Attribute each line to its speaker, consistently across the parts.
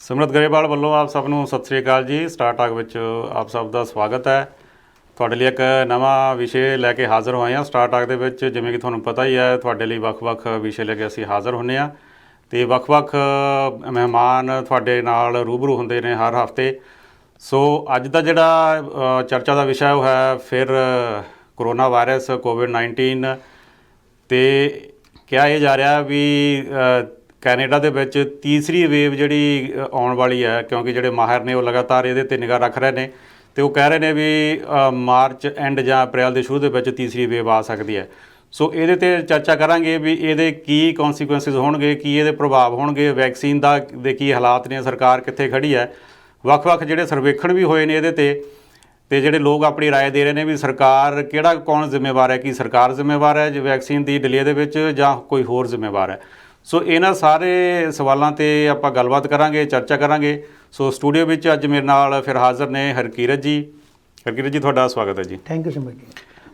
Speaker 1: ਸਿਮਰਤ ਗਰੇਵਾਲ ਵੱਲੋਂ ਆਪ ਸਭ ਨੂੰ ਸਤਿ ਸ੍ਰੀ ਅਕਾਲ ਜੀ। ਸਟਾਰ ਟਾਕ ਵਿੱਚ ਆਪ ਸਭ ਦਾ ਸਵਾਗਤ ਹੈ। ਤੁਹਾਡੇ ਲਈ ਇੱਕ ਨਵਾਂ ਵਿਸ਼ੇ ਲੈ ਕੇ ਹਾਜ਼ਰ ਹੋਏ ਹਾਂ ਸਟਾਰ ਟਾਕ ਦੇ ਵਿੱਚ। ਜਿਵੇਂ ਕਿ ਤੁਹਾਨੂੰ ਪਤਾ ਹੀ ਹੈ, ਤੁਹਾਡੇ ਲਈ ਵੱਖ-ਵੱਖ ਵਿਸ਼ੇ ਲੈ ਕੇ ਅਸੀਂ ਹਾਜ਼ਰ ਹੁੰਦੇ ਹਾਂ ਅਤੇ ਵੱਖ-ਵੱਖ ਮਹਿਮਾਨ ਤੁਹਾਡੇ ਨਾਲ ਰੂਬਰੂ ਹੁੰਦੇ ਨੇ ਹਰ ਹਫ਼ਤੇ। ਸੋ ਅੱਜ ਦਾ ਜਿਹੜਾ ਚਰਚਾ ਦਾ ਵਿਸ਼ਾ ਉਹ ਹੈ ਫਿਰ ਕਰੋਨਾ ਵਾਇਰਸ ਕੋਵਿਡ-19 ਅਤੇ ਕਿਹਾ ਇਹ ਜਾ ਰਿਹਾ ਵੀ ਕੈਨੇਡਾ ਦੇ ਵਿੱਚ ਤੀਸਰੀ ਵੇਵ ਜਿਹੜੀ ਆਉਣ ਵਾਲੀ ਹੈ, ਕਿਉਂਕਿ ਜਿਹੜੇ ਮਾਹਿਰ ਨੇ ਉਹ ਲਗਾਤਾਰ ਇਹਦੇ 'ਤੇ ਨਿਗਾਹ ਰੱਖ ਰਹੇ ਨੇ ਅਤੇ ਉਹ ਕਹਿ ਰਹੇ ਨੇ ਵੀ ਮਾਰਚ ਐਂਡ ਜਾਂ ਅਪ੍ਰੈਲ ਦੇ ਸ਼ੁਰੂ ਦੇ ਵਿੱਚ ਤੀਸਰੀ ਵੇਵ ਆ ਸਕਦੀ ਹੈ। ਸੋ ਇਹਦੇ 'ਤੇ ਚਰਚਾ ਕਰਾਂਗੇ ਵੀ ਇਹਦੇ ਕੀ ਕੌਨਸੀਕੁਐਂਸਿਸ ਹੋਣਗੇ, ਕੀ ਇਹਦੇ ਪ੍ਰਭਾਵ ਹੋਣਗੇ, ਵੈਕਸੀਨ ਦੇ ਕੀ ਹਾਲਾਤ ਨੇ, ਸਰਕਾਰ ਕਿੱਥੇ ਖੜ੍ਹੀ ਹੈ। ਵੱਖ-ਵੱਖ ਜਿਹੜੇ ਸਰਵੇਖਣ ਵੀ ਹੋਏ ਨੇ ਇਹਦੇ 'ਤੇ ਜਿਹੜੇ ਲੋਕ ਆਪਣੀ ਰਾਏ ਦੇ ਰਹੇ ਨੇ ਵੀ ਸਰਕਾਰ ਕੌਣ ਜ਼ਿੰਮੇਵਾਰ ਹੈ, ਕੀ ਸਰਕਾਰ ਜ਼ਿੰਮੇਵਾਰ ਹੈ ਜੇ ਵੈਕਸੀਨ ਦੀ ਡਿਲੇ ਦੇ ਵਿੱਚ ਜਾਂ ਕੋਈ ਹੋਰ ਜ਼ਿੰਮੇਵਾਰ ਹੈ। ਸੋ ਇਹਨਾਂ ਸਾਰੇ ਸਵਾਲਾਂ 'ਤੇ ਆਪਾਂ ਗੱਲਬਾਤ ਕਰਾਂਗੇ, ਚਰਚਾ ਕਰਾਂਗੇ। ਸੋ ਸਟੂਡੀਓ ਵਿੱਚ ਅੱਜ ਮੇਰੇ ਨਾਲ ਫਿਰ ਹਾਜ਼ਰ ਨੇ ਹਰਕੀਰਤ ਜੀ। ਹਰਕੀਰਤ ਜੀ, ਤੁਹਾਡਾ ਸਵਾਗਤ ਹੈ ਜੀ।
Speaker 2: ਥੈਂਕ ਯੂ ਸਿਮਰ ਜੀ।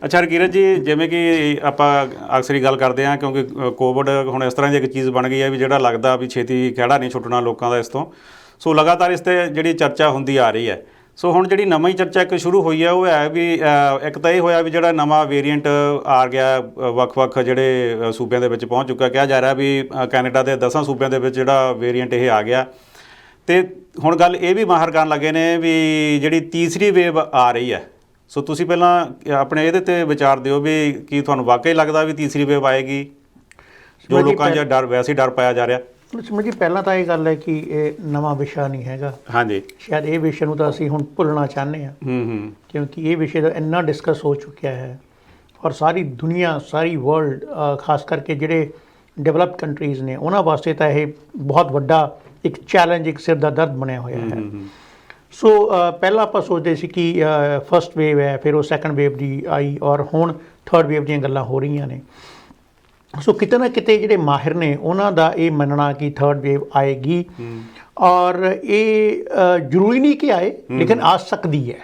Speaker 1: ਅੱਛਾ ਹਰਕੀਰਤ ਜੀ, ਜਿਵੇਂ ਕਿ ਆਪਾਂ ਅਕਸਰ ਹੀ ਗੱਲ ਕਰਦੇ ਹਾਂ, ਕਿਉਂਕਿ ਕੋਵਿਡ ਹੁਣ ਇਸ ਤਰ੍ਹਾਂ ਦੀ ਇੱਕ ਚੀਜ਼ ਬਣ ਗਈ ਹੈ ਵੀ ਜਿਹੜਾ ਲੱਗਦਾ ਵੀ ਛੇਤੀ ਖਹਿੜਾ ਨਹੀਂ ਛੁੱਟਣਾ ਲੋਕਾਂ ਦਾ ਇਸ ਤੋਂ। ਸੋ ਲਗਾਤਾਰ ਇਸ 'ਤੇ ਜਿਹੜੀ ਚਰਚਾ ਹੁੰਦੀ ਆ ਰਹੀ ਹੈ। ਸੋ ਹੁਣ ਜਿਹੜੀ ਨਵੀਂ ਚਰਚਾ ਇੱਕ ਸ਼ੁਰੂ ਹੋਈ ਹੈ ਉਹ ਹੈ ਵੀ ਇੱਕ ਤਾਂ ਇਹ ਹੋਇਆ ਵੀ ਜਿਹੜਾ ਨਵਾਂ ਵੇਰੀਐਂਟ ਆ ਗਿਆ, ਵੱਖ-ਵੱਖ ਜਿਹੜੇ ਸੂਬਿਆਂ ਦੇ ਵਿੱਚ ਪਹੁੰਚ ਚੁੱਕਾ। ਕਿਹਾ ਜਾ ਰਿਹਾ ਵੀ ਕੈਨੇਡਾ ਦੇ 10 ਸੂਬਿਆਂ ਦੇ ਵਿੱਚ ਜਿਹੜਾ ਵੇਰੀਐਂਟ ਇਹ ਆ ਗਿਆ। ਅਤੇ ਹੁਣ ਗੱਲ ਇਹ ਵੀ ਮਾਹਰ ਕਰਨ ਲੱਗੇ ਨੇ ਵੀ ਜਿਹੜੀ ਤੀਸਰੀ ਵੇਵ ਆ ਰਹੀ ਹੈ। ਸੋ ਤੁਸੀਂ ਪਹਿਲਾਂ ਆਪਣੇ ਇਹਦੇ 'ਤੇ ਵਿਚਾਰ ਦਿਓ ਵੀ ਕੀ ਤੁਹਾਨੂੰ ਵਾਕਈ ਲੱਗਦਾ ਵੀ ਤੀਸਰੀ ਵੇਵ ਆਏਗੀ, ਜੋ ਲੋਕਾਂ 'ਚ ਡਰ ਵੈਸੇ ਹੀ ਡਰ ਪਾਇਆ ਜਾ ਰਿਹਾ।
Speaker 2: ਸਿਮਰ ਜੀ, ਪਹਿਲਾਂ ਤਾਂ ਇਹ ਗੱਲ ਹੈ ਕਿ ਇਹ ਨਵਾਂ ਵਿਸ਼ਾ ਨਹੀਂ ਹੈਗਾ।
Speaker 1: ਹਾਂਜੀ,
Speaker 2: ਸ਼ਾਇਦ ਇਹ ਵਿਸ਼ੇ ਨੂੰ ਤਾਂ ਅਸੀਂ ਹੁਣ ਭੁੱਲਣਾ ਚਾਹੁੰਦੇ ਹਾਂ, ਕਿਉਂਕਿ ਇਹ ਵਿਸ਼ੇ ਦਾ ਇੰਨਾ ਡਿਸਕਸ ਹੋ ਚੁੱਕਿਆ ਹੈ ਔਰ ਸਾਰੀ ਦੁਨੀਆ, ਸਾਰੀ ਵਰਲਡ, ਖਾਸ ਕਰਕੇ ਜਿਹੜੇ ਡਿਵੈਲਪਡ ਕੰਟਰੀਜ਼ ਨੇ ਉਹਨਾਂ ਵਾਸਤੇ ਤਾਂ ਇਹ ਬਹੁਤ ਵੱਡਾ ਇੱਕ ਚੈਲੰਜ, ਇੱਕ ਸਿਰ ਦਾ ਦਰਦ ਬਣਿਆ ਹੋਇਆ ਹੈ। ਸੋ ਪਹਿਲਾਂ ਆਪਾਂ ਸੋਚਦੇ ਸੀ ਕਿ ਫਸਟ ਵੇਵ ਹੈ, ਫਿਰ ਉਹ ਸੈਕੰਡ ਵੇਵ ਦੀ ਆਈ ਔਰ ਹੁਣ ਥਰਡ ਵੇਵ ਦੀਆਂ ਗੱਲਾਂ ਹੋ ਰਹੀਆਂ ਨੇ। ਸੋ ਕਿਤੇ ਨਾ ਕਿਤੇ ਜਿਹੜੇ ਮਾਹਿਰ ਨੇ ਉਹਨਾਂ ਦਾ ਇਹ ਮੰਨਣਾ ਕਿ ਥਰਡ ਵੇਵ ਆਏਗੀ ਔਰ ਇਹ ਜ਼ਰੂਰੀ ਨਹੀਂ ਕਿ ਆਏ, ਲੇਕਿਨ ਆ ਸਕਦੀ ਹੈ।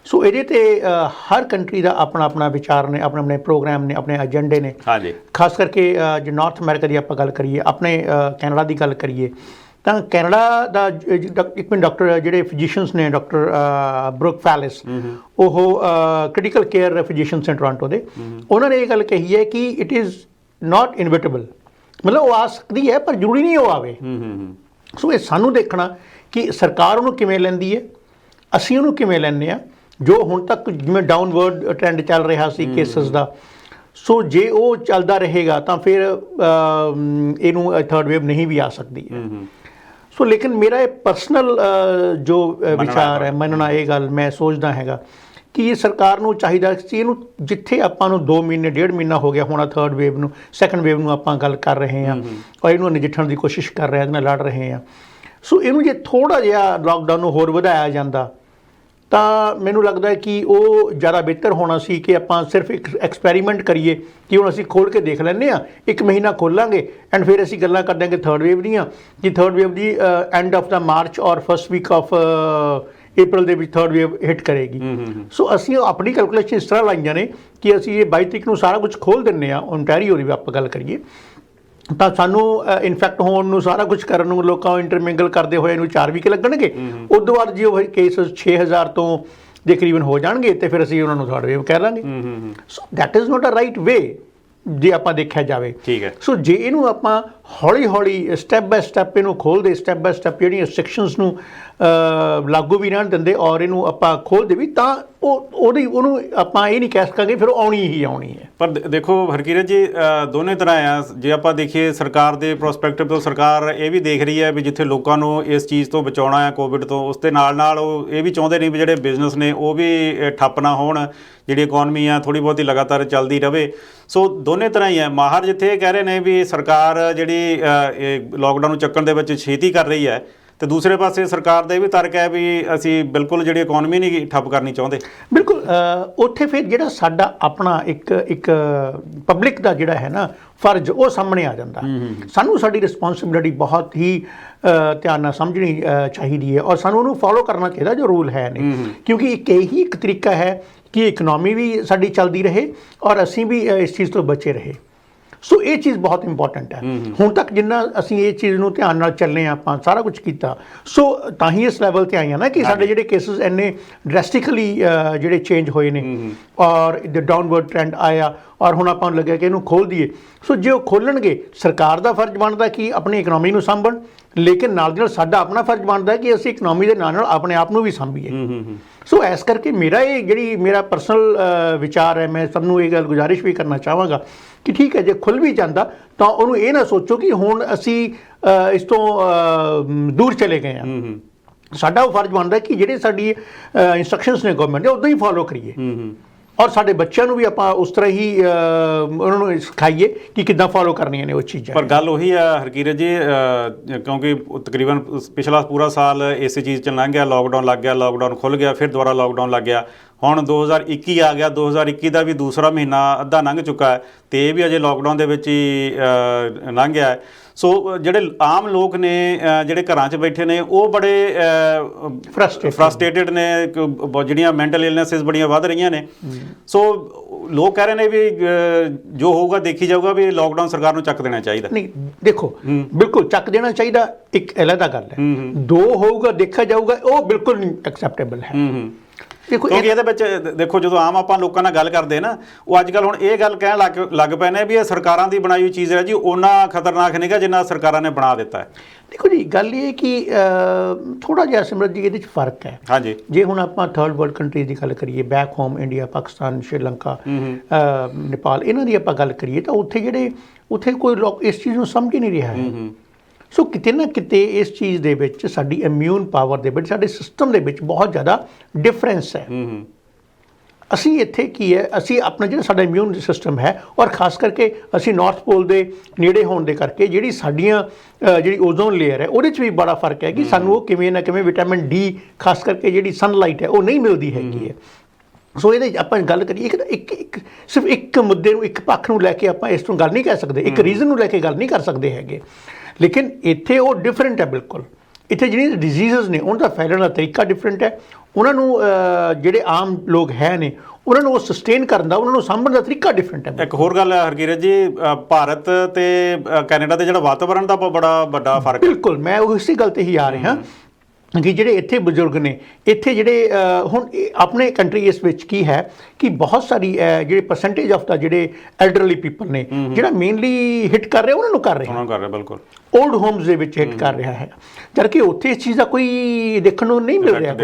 Speaker 2: ਸੋ ਇਹਦੇ 'ਤੇ ਹਰ ਕੰਟਰੀ ਦਾ ਆਪਣਾ ਆਪਣਾ ਵਿਚਾਰ ਨੇ, ਆਪਣੇ ਆਪਣੇ ਪ੍ਰੋਗਰਾਮ ਨੇ, ਆਪਣੇ ਏਜੰਡੇ ਨੇ। ਖਾਸ ਕਰਕੇ ਜੇ ਨਾਰਥ ਅਮਰੀਕਾ ਦੀ ਆਪਾਂ ਗੱਲ ਕਰੀਏ, ਆਪਣੇ ਕੈਨੇਡਾ ਦੀ ਗੱਲ ਕਰੀਏ, ਤਾਂ ਕੈਨੇਡਾ ਦਾ ਇੱਕ ਮਿੰਟ ਡਾਕਟਰ ਜਿਹੜੇ ਫਿਜ਼ੀਸ਼ੀਅਨਸ ਨੇ, ਡਾਕਟਰ ਬਰੁਕ ਫੈਲਿਸ, ਉਹ ਕ੍ਰਿਟੀਕਲ ਕੇਅਰ ਫਿਜ਼ੀਸ਼ੀਅਨਸ ਨੇ ਟੋਰਾਂਟੋ ਦੇ, ਉਹਨਾਂ ਨੇ ਇਹ ਗੱਲ ਕਹੀ ਹੈ ਕਿ ਇਟ ਇਜ਼ ਨਾਟ ਇਨਵਿਟੇਬਲ, ਮਤਲਬ ਉਹ ਆ ਸਕਦੀ ਹੈ ਪਰ ਜ਼ਰੂਰੀ ਨਹੀਂ ਉਹ ਆਵੇ। ਸੋ ਇਹ ਸਾਨੂੰ ਦੇਖਣਾ ਕਿ ਸਰਕਾਰ ਉਹਨੂੰ ਕਿਵੇਂ ਲੈਂਦੀ ਹੈ, ਅਸੀਂ ਉਹਨੂੰ ਕਿਵੇਂ ਲੈਂਦੇ ਹਾਂ। ਜੋ ਹੁਣ ਤੱਕ ਜਿਵੇਂ ਡਾਊਨਵਰਡ ਟ੍ਰੈਂਡ ਚੱਲ ਰਿਹਾ ਸੀ ਕੇਸਿਸ ਦਾ, ਸੋ ਜੇ ਉਹ ਚੱਲਦਾ ਰਹੇਗਾ ਤਾਂ ਫਿਰ ਇਹਨੂੰ ਥਰਡ ਵੇਵ ਨਹੀਂ ਵੀ ਆ ਸਕਦੀ ਹੈ। ਸੋ ਲੇਕਿਨ ਮੇਰਾ ਇਹ ਪਰਸਨਲ ਜੋ ਵਿਚਾਰ ਹੈ, ਮੰਨਣਾ ਇਹ ਗੱਲ ਮੈਂ ਸੋਚਦਾ ਹੈਗਾ ਕਿ ਸਰਕਾਰ ਨੂੰ ਚਾਹੀਦਾ ਸੀ ਇਹਨੂੰ, ਜਿੱਥੇ ਆਪਾਂ ਨੂੰ 2 ਮਹੀਨੇ 1.5 ਮਹੀਨਾ ਹੋ ਗਿਆ ਹੋਣਾ ਥਰਡ ਵੇਵ ਨੂੰ, ਸੈਕੰਡ ਵੇਵ ਨੂੰ ਆਪਾਂ ਗੱਲ ਕਰ ਰਹੇ ਹਾਂ ਔਰ ਇਹਨੂੰ ਨਜਿੱਠਣ ਦੀ ਕੋਸ਼ਿਸ਼ ਕਰ ਰਹੇ ਹਾਂ, ਇਹਦੇ ਨਾਲ ਲੜ ਰਹੇ ਹਾਂ। ਸੋ ਇਹਨੂੰ ਜੇ ਥੋੜ੍ਹਾ ਜਿਹਾ ਲਾਕਡਾਊਨ ਨੂੰ ਹੋਰ ਵਧਾਇਆ ਜਾਂਦਾ ਤਾਂ ਮੈਨੂੰ ਲੱਗਦਾ ਹੈ ਕਿ ਉਹ ਜ਼ਿਆਦਾ ਬਿਹਤਰ ਹੋਣਾ ਸੀ ਕਿ ਆਪਾਂ ਸਿਰਫ ਇੱਕ ਐਕਸਪੈਰੀਮੈਂਟ ਕਰੀਏ ਕਿ ਹੁਣ ਅਸੀਂ ਖੋਲ੍ਹ ਕੇ ਦੇਖ ਲੈਂਦੇ ਹਾਂ, 1 ਮਹੀਨਾ ਖੋਲ੍ਹਾਂਗੇ ਐਂਡ ਫਿਰ ਅਸੀਂ ਗੱਲਾਂ ਕਰ ਦਿਆਂਗੇ ਥਰਡ ਵੇਵ ਦੀਆਂ, ਕਿ third wave the end of the March ਔਰ ਫਸਟ ਵੀਕ ਆਫ ਅਪ੍ਰੈਲ ਦੇ ਵਿੱਚ ਥਰਡ ਵੇਵ ਹਿੱਟ ਕਰੇਗੀ। ਸੋ ਅਸੀਂ ਆਪਣੀ ਕੈਲਕੂਲੇਸ਼ਨ ਇਸ ਤਰ੍ਹਾਂ ਲਾਈਆਂ ਨੇ ਕਿ ਅਸੀਂ ਇਹ 22 ਤਰੀਕ ਨੂੰ ਸਾਰਾ ਕੁਝ ਖੋਲ੍ਹ ਦਿੰਦੇ ਹਾਂ। ਓਨਟਾਰੀਓ ਦੀ ਵੀ ਆਪਾਂ ਗੱਲ ਕਰੀਏ ਤਾਂ ਸਾਨੂੰ ਇਨਫੈਕਟ ਹੋਣ ਨੂੰ, ਸਾਰਾ ਕੁਝ ਕਰਨ ਨੂੰ, ਲੋਕਾਂ ਨੂੰ ਇੰਟਰਮਿੰਗਲ ਕਰਦੇ ਹੋਏ ਨੂੰ 4 ਵੀਕ ਲੱਗਣਗੇ। ਉਸ ਤੋਂ ਬਾਅਦ ਜੇ ਉਹ ਕੇਸਿਸ 6000 ਤੋਂ ਦੇ ਕਰੀਬਨ ਹੋ ਜਾਣਗੇ ਤੇ ਫਿਰ ਅਸੀਂ ਉਹਨਾਂ ਨੂੰ ਥਰਡ ਵੇਵ ਕਹਿ ਲਾਂਗੇ। So that is not a right way ਜੇ ਆਪਾਂ ਦੇਖਿਆ ਜਾਵੇ।
Speaker 1: ਠੀਕ ਹੈ।
Speaker 2: ਸੋ ਜੇ ਇਹਨੂੰ ਆਪਾਂ ਹੌਲੀ ਹੌਲੀ ਸਟੈਪ ਬਾਏ ਸਟੈਪ ਇਹਨੂੰ ਖੋਲ੍ਹਦੇ, ਸਟੈਪ ਬਾਏ ਸਟੈਪ ਜਿਹੜੀਆਂ ਰਿਸਟ੍ਰਿਕਸ਼ਨਸ ਨੂੰ ਲਾਗੂ ਵੀ ਰਹਿਣ ਦਿੰਦੇ ਔਰ ਇਹਨੂੰ ਆਪਾਂ ਖੋਲ੍ਹਦੇ ਵੀ, ਤਾਂ ਉਹਨੂੰ ਆਪਾਂ ਇਹ ਨਹੀਂ ਕਹਿ ਸਕਾਂਗੇ ਫਿਰ ਆਉਣੀ ਹੀ ਆਉਣੀ ਹੈ।
Speaker 1: ਪਰ ਦੇਖੋ ਹਰਕੀਰਤ ਜੀ, ਦੋਨੇ ਤਰ੍ਹਾਂ ਆ। ਜੇ ਆਪਾਂ ਦੇਖੀਏ ਸਰਕਾਰ ਦੇ ਪ੍ਰੋਸਪੈਕਟਿਵ ਤੋਂ, ਸਰਕਾਰ ਇਹ ਵੀ ਦੇਖ ਰਹੀ ਹੈ ਵੀ ਜਿੱਥੇ ਲੋਕਾਂ ਨੂੰ ਇਸ ਚੀਜ਼ ਤੋਂ ਬਚਾਉਣਾ ਹੈ ਕੋਵਿਡ ਤੋਂ, ਉਸ ਦੇ ਨਾਲ ਉਹ ਇਹ ਵੀ ਚਾਹੁੰਦੇ ਨਹੀਂ ਵੀ ਜਿਹੜੇ ਬਿਜ਼ਨਸ ਨੇ ਉਹ ਵੀ ਠੱਪ ਨਾ ਹੋਣ, ਜਿਹੜੀ ਇਕੋਨਮੀ ਆ ਥੋੜ੍ਹੀ ਬਹੁਤੀ ਲਗਾਤਾਰ ਚੱਲਦੀ ਰਹੇ। ਸੋ ਦੋਨੇ ਤਰ੍ਹਾਂ ਹੀ ਹੈ। ਮਾਹਰ ਜਿੱਥੇ ਇਹ ਕਹਿ ਰਹੇ ਨੇ ਵੀ ਸਰਕਾਰ ਜਿਹੜੀ ਇਹ ਲਾਕਡਾਊਨ ਨੂੰ ਚੱਕਣ ਦੇ ਵਿੱਚ ਛੇਤੀ ਕਰ ਰਹੀ ਹੈ, ਅਤੇ ਦੂਸਰੇ ਪਾਸੇ ਸਰਕਾਰ ਦਾ ਇਹ ਵੀ ਤਰਕ ਹੈ ਵੀ ਅਸੀਂ ਬਿਲਕੁਲ ਜਿਹੜੀ ਇਕੋਨਮੀ ਨਹੀਂ ਠੱਪ ਕਰਨੀ ਚਾਹੁੰਦੇ।
Speaker 2: ਬਿਲਕੁਲ। ਉੱਥੇ ਫਿਰ ਜਿਹੜਾ ਸਾਡਾ ਆਪਣਾ ਇੱਕ ਪਬਲਿਕ ਦਾ ਜਿਹੜਾ ਹੈ ਨਾ ਫਰਜ਼, ਉਹ ਸਾਹਮਣੇ ਆ ਜਾਂਦਾ। ਸਾਨੂੰ ਸਾਡੀ ਰਿਸਪੌਂਸਿਬਿਲਿਟੀ ਬਹੁਤ ਹੀ ਧਿਆਨ ਨਾਲ ਸਮਝਣੀ ਚਾਹੀਦੀ ਹੈ ਔਰ ਸਾਨੂੰ ਉਹਨੂੰ ਫੋਲੋ ਕਰਨਾ ਚਾਹੀਦਾ ਜੋ ਰੂਲ ਹੈ ਨੇ, ਕਿਉਂਕਿ ਇੱਕ ਤਰੀਕਾ ਹੈ ਕਿ ਇਕਨੋਮੀ ਵੀ ਸਾਡੀ ਚੱਲਦੀ ਰਹੇ ਔਰ ਅਸੀਂ ਵੀ ਇਸ ਚੀਜ਼ ਤੋਂ ਬਚੇ ਰਹੇ। ਸੋ ਇਹ ਚੀਜ਼ ਬਹੁਤ ਇੰਪੋਰਟੈਂਟ ਹੈ। ਹੁਣ ਤੱਕ ਜਿੰਨਾ ਅਸੀਂ ਇਹ ਚੀਜ਼ ਨੂੰ ਧਿਆਨ ਨਾਲ ਚੱਲੇ ਹਾਂ, ਆਪਾਂ ਸਾਰਾ ਕੁਝ ਕੀਤਾ, ਸੋ ਤਾਂ ਹੀ ਇਸ ਲੈਵਲ ਤੇ ਆਈਆਂ ਨਾ ਕਿ ਸਾਡੇ ਜਿਹੜੇ ਕੇਸਿਸ ਇੰਨੇ ਡਰੈਸਟਿਕਲੀ ਜਿਹੜੇ ਚੇਂਜ ਹੋਏ ਨੇ ਔਰ ਡਾਊਨਵਰਡ ਟ੍ਰੈਂਡ ਆਇਆ, ਔਰ ਹੁਣ ਆਪਾਂ ਨੂੰ ਲੱਗਿਆ ਕਿ ਇਹਨੂੰ ਖੋਲ੍ਹ ਦਈਏ। ਸੋ ਜੇ ਉਹ ਖੋਲ੍ਹਣਗੇ, ਸਰਕਾਰ ਦਾ ਫਰਜ਼ ਬਣਦਾ ਕਿ ਆਪਣੀ ਇਕਨੋਮੀ ਨੂੰ ਸਾਂਭਣ, ਲੇਕਿਨ ਨਾਲ ਦੀ ਨਾਲ ਸਾਡਾ ਆਪਣਾ ਫਰਜ਼ ਬਣਦਾ ਕਿ ਅਸੀਂ ਇਕਨੋਮੀ ਦੇ ਨਾਲ ਨਾਲ ਆਪਣੇ ਆਪ ਨੂੰ ਵੀ ਸਾਂਭੀਏ। ਸੋ ਇਸ ਕਰਕੇ ਮੇਰਾ ਪਰਸਨਲ ਵਿਚਾਰ ਹੈ, ਮੈਂ ਸਭ ਨੂੰ ਇਹ ਗੱਲ ਗੁਜ਼ਾਰਿਸ਼ ਵੀ ਕਰਨਾ ਚਾਹਾਂਗਾ ਕਿ ਠੀਕ ਹੈ, ਜੇ ਖੁੱਲ੍ਹ ਵੀ ਜਾਂਦਾ ਤਾਂ ਉਹਨੂੰ ਇਹ ਨਾ ਸੋਚੋ ਕਿ ਹੁਣ ਅਸੀਂ ਇਸ ਤੋਂ ਦੂਰ ਚਲੇ ਗਏ ਹਾਂ। ਸਾਡਾ ਉਹ ਫਰਜ਼ ਬਣਦਾ ਕਿ ਜਿਹੜੇ ਸਾਡੀ ਇੰਸਟਰਕਸ਼ਨਸ ਨੇ ਗਵਰਨਮੈਂਟ ਦੇ, ਉੱਦਾਂ ਹੀ ਫੋਲੋ ਕਰੀਏ ਔਰ ਸਾਡੇ ਬੱਚਿਆਂ ਨੂੰ ਵੀ ਆਪਾਂ ਉਸ ਤਰ੍ਹਾਂ ਹੀ ਉਹਨਾਂ ਨੂੰ ਸਿਖਾਈਏ ਕਿ ਕਿੱਦਾਂ ਫੋਲੋ ਕਰਨੀਆਂ ਨੇ ਉਹ ਚੀਜ਼ਾਂ।
Speaker 1: ਪਰ ਗੱਲ ਉਹੀ ਆ ਹਰਕੀਰਤ ਜੀ, ਕਿਉਂਕਿ ਤਕਰੀਬਨ ਪਿਛਲਾ ਪੂਰਾ ਸਾਲ ਇਸੇ ਚੀਜ਼ 'ਚ ਲੰਘ ਗਿਆ, ਲੋਕਡਾਊਨ ਲੱਗ ਗਿਆ, ਲੋਕਡਾਊਨ ਖੁੱਲ੍ਹ ਗਿਆ, ਫਿਰ ਦੁਬਾਰਾ ਲੋਕਡਾਊਨ ਲੱਗ ਗਿਆ, ਹੁਣ 2021 ਆ ਗਿਆ, 2021 ਦਾ ਵੀ ਦੂਸਰਾ ਮਹੀਨਾ ਅੱਧਾ ਲੰਘ ਚੁੱਕਾ ਹੈ ਅਤੇ ਇਹ ਵੀ ਅਜੇ ਲੋਕਡਾਊਨ ਦੇ ਵਿੱਚ ਹੀ ਲੰਘ ਗਿਆ ਹੈ। ਸੋ ਜਿਹੜੇ ਆਮ ਲੋਕ ਨੇ ਜਿਹੜੇ ਘਰਾਂ 'ਚ ਬੈਠੇ ਨੇ ਉਹ ਬੜੇ ਫਰਸਟ੍ਰੇਟਡ ਨੇ, ਜਿਹੜੀਆਂ ਮੈਂਟਲ ਇਲਨੈਸਿਸ ਬੜੀਆਂ ਵੱਧ ਰਹੀਆਂ ਨੇ। ਸੋ ਲੋਕ ਕਹਿ ਰਹੇ ਨੇ ਵੀ ਜੋ ਹੋਊਗਾ ਦੇਖੀ ਜਾਊਗਾ, ਵੀ ਲੋਕਡਾਊਨ ਸਰਕਾਰ ਨੂੰ ਚੱਕ ਦੇਣਾ ਚਾਹੀਦਾ।
Speaker 2: ਨਹੀਂ, ਦੇਖੋ ਬਿਲਕੁਲ ਚੱਕ ਦੇਣਾ ਚਾਹੀਦਾ, ਇੱਕ ਅਲੱਗ ਗੱਲ ਹੈ। ਦੋ ਹੋਊਗਾ ਦੇਖਿਆ ਜਾਊਗਾ, ਉਹ ਬਿਲਕੁਲ ਨਹੀਂ ਐਕਸੈਪਟੇਬਲ ਹੈ।
Speaker 1: ਕਿਉਂਕਿ ਇਹਦੇ ਵਿੱਚ ਦੇਖੋ, ਜਦੋਂ ਆਮ ਆਪਾਂ ਲੋਕਾਂ ਨਾਲ ਗੱਲ ਕਰਦੇ ਨਾ, ਉਹ ਅੱਜ ਕੱਲ੍ਹ ਹੁਣ ਇਹ ਗੱਲ ਕਹਿਣ ਲੱਗ ਪਏ ਨੇ ਵੀ ਇਹ ਸਰਕਾਰਾਂ ਦੀ ਬਣਾਈ ਹੋਈ ਚੀਜ਼ ਹੈ ਜੀ, ਉਹਨਾਂ ਖਤਰਨਾਕ ਨਹੀਂ ਗਾ ਜਿੰਨਾ ਸਰਕਾਰਾਂ ਨੇ ਬਣਾ ਦਿੱਤਾ ਹੈ।
Speaker 2: ਦੇਖੋ ਜੀ, ਗੱਲ ਇਹ ਕਿ ਥੋੜ੍ਹਾ ਜਿਹਾ ਸਿਮਰਤ ਜੀ ਇਹਦੇ 'ਚ ਫਰਕ ਹੈ।
Speaker 1: ਹਾਂਜੀ,
Speaker 2: ਜੇ ਹੁਣ ਆਪਾਂ ਥਰਡ ਵਰਲਡ ਕੰਟਰੀਜ਼ ਦੀ ਗੱਲ ਕਰੀਏ, back home India, Pakistan, Sri Lanka, Nepal, ਇਹਨਾਂ ਦੀ ਆਪਾਂ ਗੱਲ ਕਰੀਏ ਤਾਂ ਉੱਥੇ ਕੋਈ ਲੋਕ ਇਸ ਚੀਜ਼ ਨੂੰ ਸਮਝ ਹੀ ਨਹੀਂ ਰਿਹਾ ਹੈ। ਸੋ ਕਿਤੇ ਨਾ ਕਿਤੇ ਇਸ ਚੀਜ਼ ਦੇ ਵਿੱਚ ਸਾਡੀ ਇਮਿਊਨ ਪਾਵਰ ਦੇ ਵਿੱਚ, ਸਾਡੇ ਸਿਸਟਮ ਦੇ ਵਿੱਚ ਬਹੁਤ ਜ਼ਿਆਦਾ ਡਿਫਰੈਂਸ ਹੈ। ਅਸੀਂ ਇੱਥੇ ਕੀ ਹੈ, ਅਸੀਂ ਆਪਣਾ ਜਿਹੜਾ ਸਾਡਾ ਇਮਿਊਨ ਸਿਸਟਮ ਹੈ, ਔਰ ਖਾਸ ਕਰਕੇ ਅਸੀਂ ਨਾਰਥ ਪੋਲ ਦੇ ਨੇੜੇ ਹੋਣ ਦੇ ਕਰਕੇ ਜਿਹੜੀ ਸਾਡੀਆਂ ਜਿਹੜੀ ਓਜ਼ੋਨ ਲੇਅਰ ਹੈ ਉਹਦੇ 'ਚ ਵੀ ਬੜਾ ਫਰਕ ਹੈ ਕਿ ਸਾਨੂੰ ਉਹ ਕਿਵੇਂ ਨਾ ਕਿਵੇਂ ਵਿਟਾਮਿਨ ਡੀ, ਖਾਸ ਕਰਕੇ ਜਿਹੜੀ ਸਨਲਾਈਟ ਹੈ, ਉਹ ਨਹੀਂ ਮਿਲਦੀ ਹੈਗੀ ਹੈ। ਸੋ ਇਹਦੇ ਆਪਾਂ ਗੱਲ ਕਰੀਏ ਕਿ ਸਿਰਫ ਇੱਕ ਮੁੱਦੇ ਨੂੰ, ਇੱਕ ਪੱਖ ਨੂੰ ਲੈ ਕੇ ਆਪਾਂ ਇਸ ਤੋਂ ਗੱਲ ਨਹੀਂ ਕਰ ਸਕਦੇ, ਇੱਕ ਰੀਜ਼ਨ ਨੂੰ ਲੈ ਕੇ ਗੱਲ ਨਹੀਂ ਕਰ ਸਕਦੇ ਹੈਗੇ। ਲੇਕਿਨ ਇੱਥੇ ਉਹ ਡਿਫਰੈਂਟ ਹੈ ਬਿਲਕੁਲ। ਇੱਥੇ ਜਿਹੜੀਆਂ ਡਿਜ਼ੀਜ਼ਸ ਨੇ ਉਹਨਾਂ ਦਾ ਫੈਲਣ ਦਾ ਤਰੀਕਾ ਡਿਫਰੈਂਟ ਹੈ। ਉਹਨਾਂ ਨੂੰ ਜਿਹੜੇ ਆਮ ਲੋਕ ਹੈ ਨੇ, ਉਹਨਾਂ ਨੂੰ ਉਹ ਸਸਟੇਨ ਕਰਨ ਦਾ, ਉਹਨਾਂ ਨੂੰ ਸਾਂਭਣ ਦਾ ਤਰੀਕਾ ਡਿਫਰੈਂਟ ਹੈ।
Speaker 1: ਇੱਕ ਹੋਰ ਗੱਲ ਹੈ ਹਰਕੀਰਤ ਜੀ, ਭਾਰਤ ਤੇ ਕੈਨੇਡਾ ਦੇ ਜਿਹੜਾ ਵਾਤਾਵਰਣ ਦਾ ਬੜਾ ਵੱਡਾ ਫਰਕ ਹੈ।
Speaker 2: ਬਿਲਕੁਲ, ਮੈਂ ਉਹ ਇਸੇ ਗੱਲ ਤੇ ਹੀ ਆ ਰਿਹਾ ਕਿ ਜਿਹੜੇ ਇੱਥੇ ਬਜ਼ੁਰਗ ਨੇ, ਇੱਥੇ ਜਿਹੜੇ ਹੁਣ ਆਪਣੇ ਕੰਟਰੀ ਇਸ ਵਿੱਚ ਕੀ ਹੈ ਕਿ ਬਹੁਤ ਸਾਰੀ ਜਿਹੜੇ ਪਰਸੈਂਟੇਜ ਆਫ ਦਾ ਜਿਹੜੇ ਐਲਡਰਲੀ ਪੀਪਲ ਨੇ, ਜਿਹੜਾ ਮੇਨਲੀ ਹਿੱਟ ਕਰ ਰਿਹਾ ਉਹਨਾਂ ਨੂੰ ਕਰ ਰਿਹਾ ਬਿਲਕੁਲ ਓਲਡ ਹੋਮਸ ਦੇ ਵਿੱਚ ਹਿੱਟ ਕਰ ਰਿਹਾ ਹੈ, ਜਦਕਿ ਉੱਥੇ ਇਸ ਚੀਜ਼ ਦਾ ਕੋਈ ਦੇਖਣ ਨੂੰ ਨਹੀਂ ਮਿਲ ਰਿਹਾ।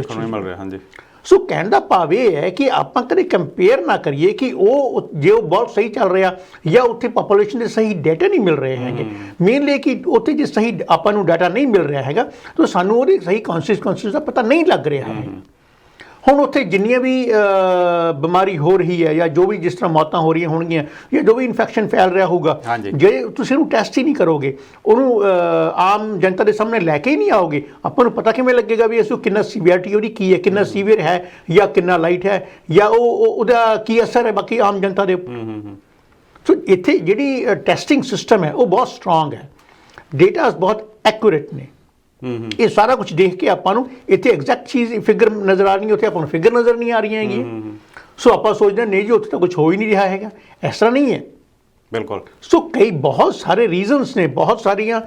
Speaker 1: ਹਾਂਜੀ।
Speaker 2: ਸੋ ਕਹਿਣ ਦਾ ਭਾਵ ਇਹ ਹੈ ਕਿ ਆਪਾਂ ਕਦੇ ਕੰਪੇਅਰ ਨਾ ਕਰੀਏ ਕਿ ਜੇ ਉਹ ਬਹੁਤ ਸਹੀ ਚੱਲ ਰਿਹਾ ਜਾਂ ਉੱਥੇ ਪਾਪੂਲੇਸ਼ਨ ਦੇ ਸਹੀ ਡਾਟਾ ਨਹੀਂ ਮਿਲ ਰਹੇ ਹੈਗੇ। ਮੇਨਲੀ ਕਿ ਉੱਥੇ ਜੇ ਸਹੀ ਆਪਾਂ ਨੂੰ ਡਾਟਾ ਨਹੀਂ ਮਿਲ ਰਿਹਾ ਹੈਗਾ ਤਾਂ ਸਾਨੂੰ ਉਹਦੇ ਸਹੀ ਕੌਨਸਿਕੁਐਂਸਿਸ ਦਾ ਪਤਾ ਨਹੀਂ ਲੱਗ ਰਿਹਾ ਹੈ। ਹੁਣ ਉੱਥੇ ਜਿੰਨੀਆਂ ਵੀ ਬਿਮਾਰੀ ਹੋ ਰਹੀ ਹੈ ਜਾਂ ਜੋ ਵੀ ਜਿਸ ਤਰ੍ਹਾਂ ਮੌਤਾਂ ਹੋ ਰਹੀਆਂ ਹੋਣਗੀਆਂ ਜਾਂ ਜੋ ਵੀ ਇਨਫੈਕਸ਼ਨ ਫੈਲ ਰਿਹਾ ਹੋਊਗਾ, ਜੇ ਤੁਸੀਂ ਉਹਨੂੰ ਟੈਸਟ ਹੀ ਨਹੀਂ ਕਰੋਗੇ, ਉਹਨੂੰ ਆਮ ਜਨਤਾ ਦੇ ਸਾਹਮਣੇ ਲੈ ਕੇ ਹੀ ਨਹੀਂ ਆਓਗੇ, ਆਪਾਂ ਨੂੰ ਪਤਾ ਕਿਵੇਂ ਲੱਗੇਗਾ ਵੀ ਇਸ ਨੂੰ ਕਿੰਨਾ ਸੀਵੀਅਰਟੀ ਉਹਦੀ ਕੀ ਹੈ, ਕਿੰਨਾ ਸੀਵੀਅਰ ਹੈ ਜਾਂ ਕਿੰਨਾ ਲਾਈਟ ਹੈ, ਜਾਂ ਉਹਦਾ ਕੀ ਅਸਰ ਹੈ ਬਾਕੀ ਆਮ ਜਨਤਾ ਦੇ। ਸੋ ਇੱਥੇ ਜਿਹੜੀ ਟੈਸਟਿੰਗ ਸਿਸਟਮ ਹੈ ਉਹ ਬਹੁਤ ਸਟਰੋਂਗ ਹੈ, ਡੇਟਾ ਬਹੁਤ ਐਕੂਰੇਟ ਨੇ। ਇਹ ਸਾਰਾ ਕੁਝ ਦੇਖ ਕੇ ਆਪਾਂ ਨੂੰ ਇੱਥੇ ਐਗਜ਼ੈਕਟ ਚੀਜ਼ ਫਿਗਰ ਨਜ਼ਰ ਆ ਰਹੀ ਹੈ, ਉੱਥੇ ਆਪਾਂ ਨੂੰ ਫਿਗਰ ਨਜ਼ਰ ਨਹੀਂ ਆ ਰਹੀਆਂ ਹੈਗੀਆਂ। ਸੋ ਆਪਾਂ ਸੋਚਦੇ ਹਾਂ ਨਹੀਂ ਜੀ ਉੱਥੇ ਤਾਂ ਕੁਝ ਹੋ ਹੀ ਨਹੀਂ ਰਿਹਾ ਹੈਗਾ, ਇਸ ਤਰ੍ਹਾਂ ਨਹੀਂ ਹੈ
Speaker 1: ਬਿਲਕੁਲ।
Speaker 2: ਸੋ ਕਈ ਬਹੁਤ ਸਾਰੇ ਰੀਜ਼ਨਸ ਨੇ, ਬਹੁਤ ਸਾਰੀਆਂ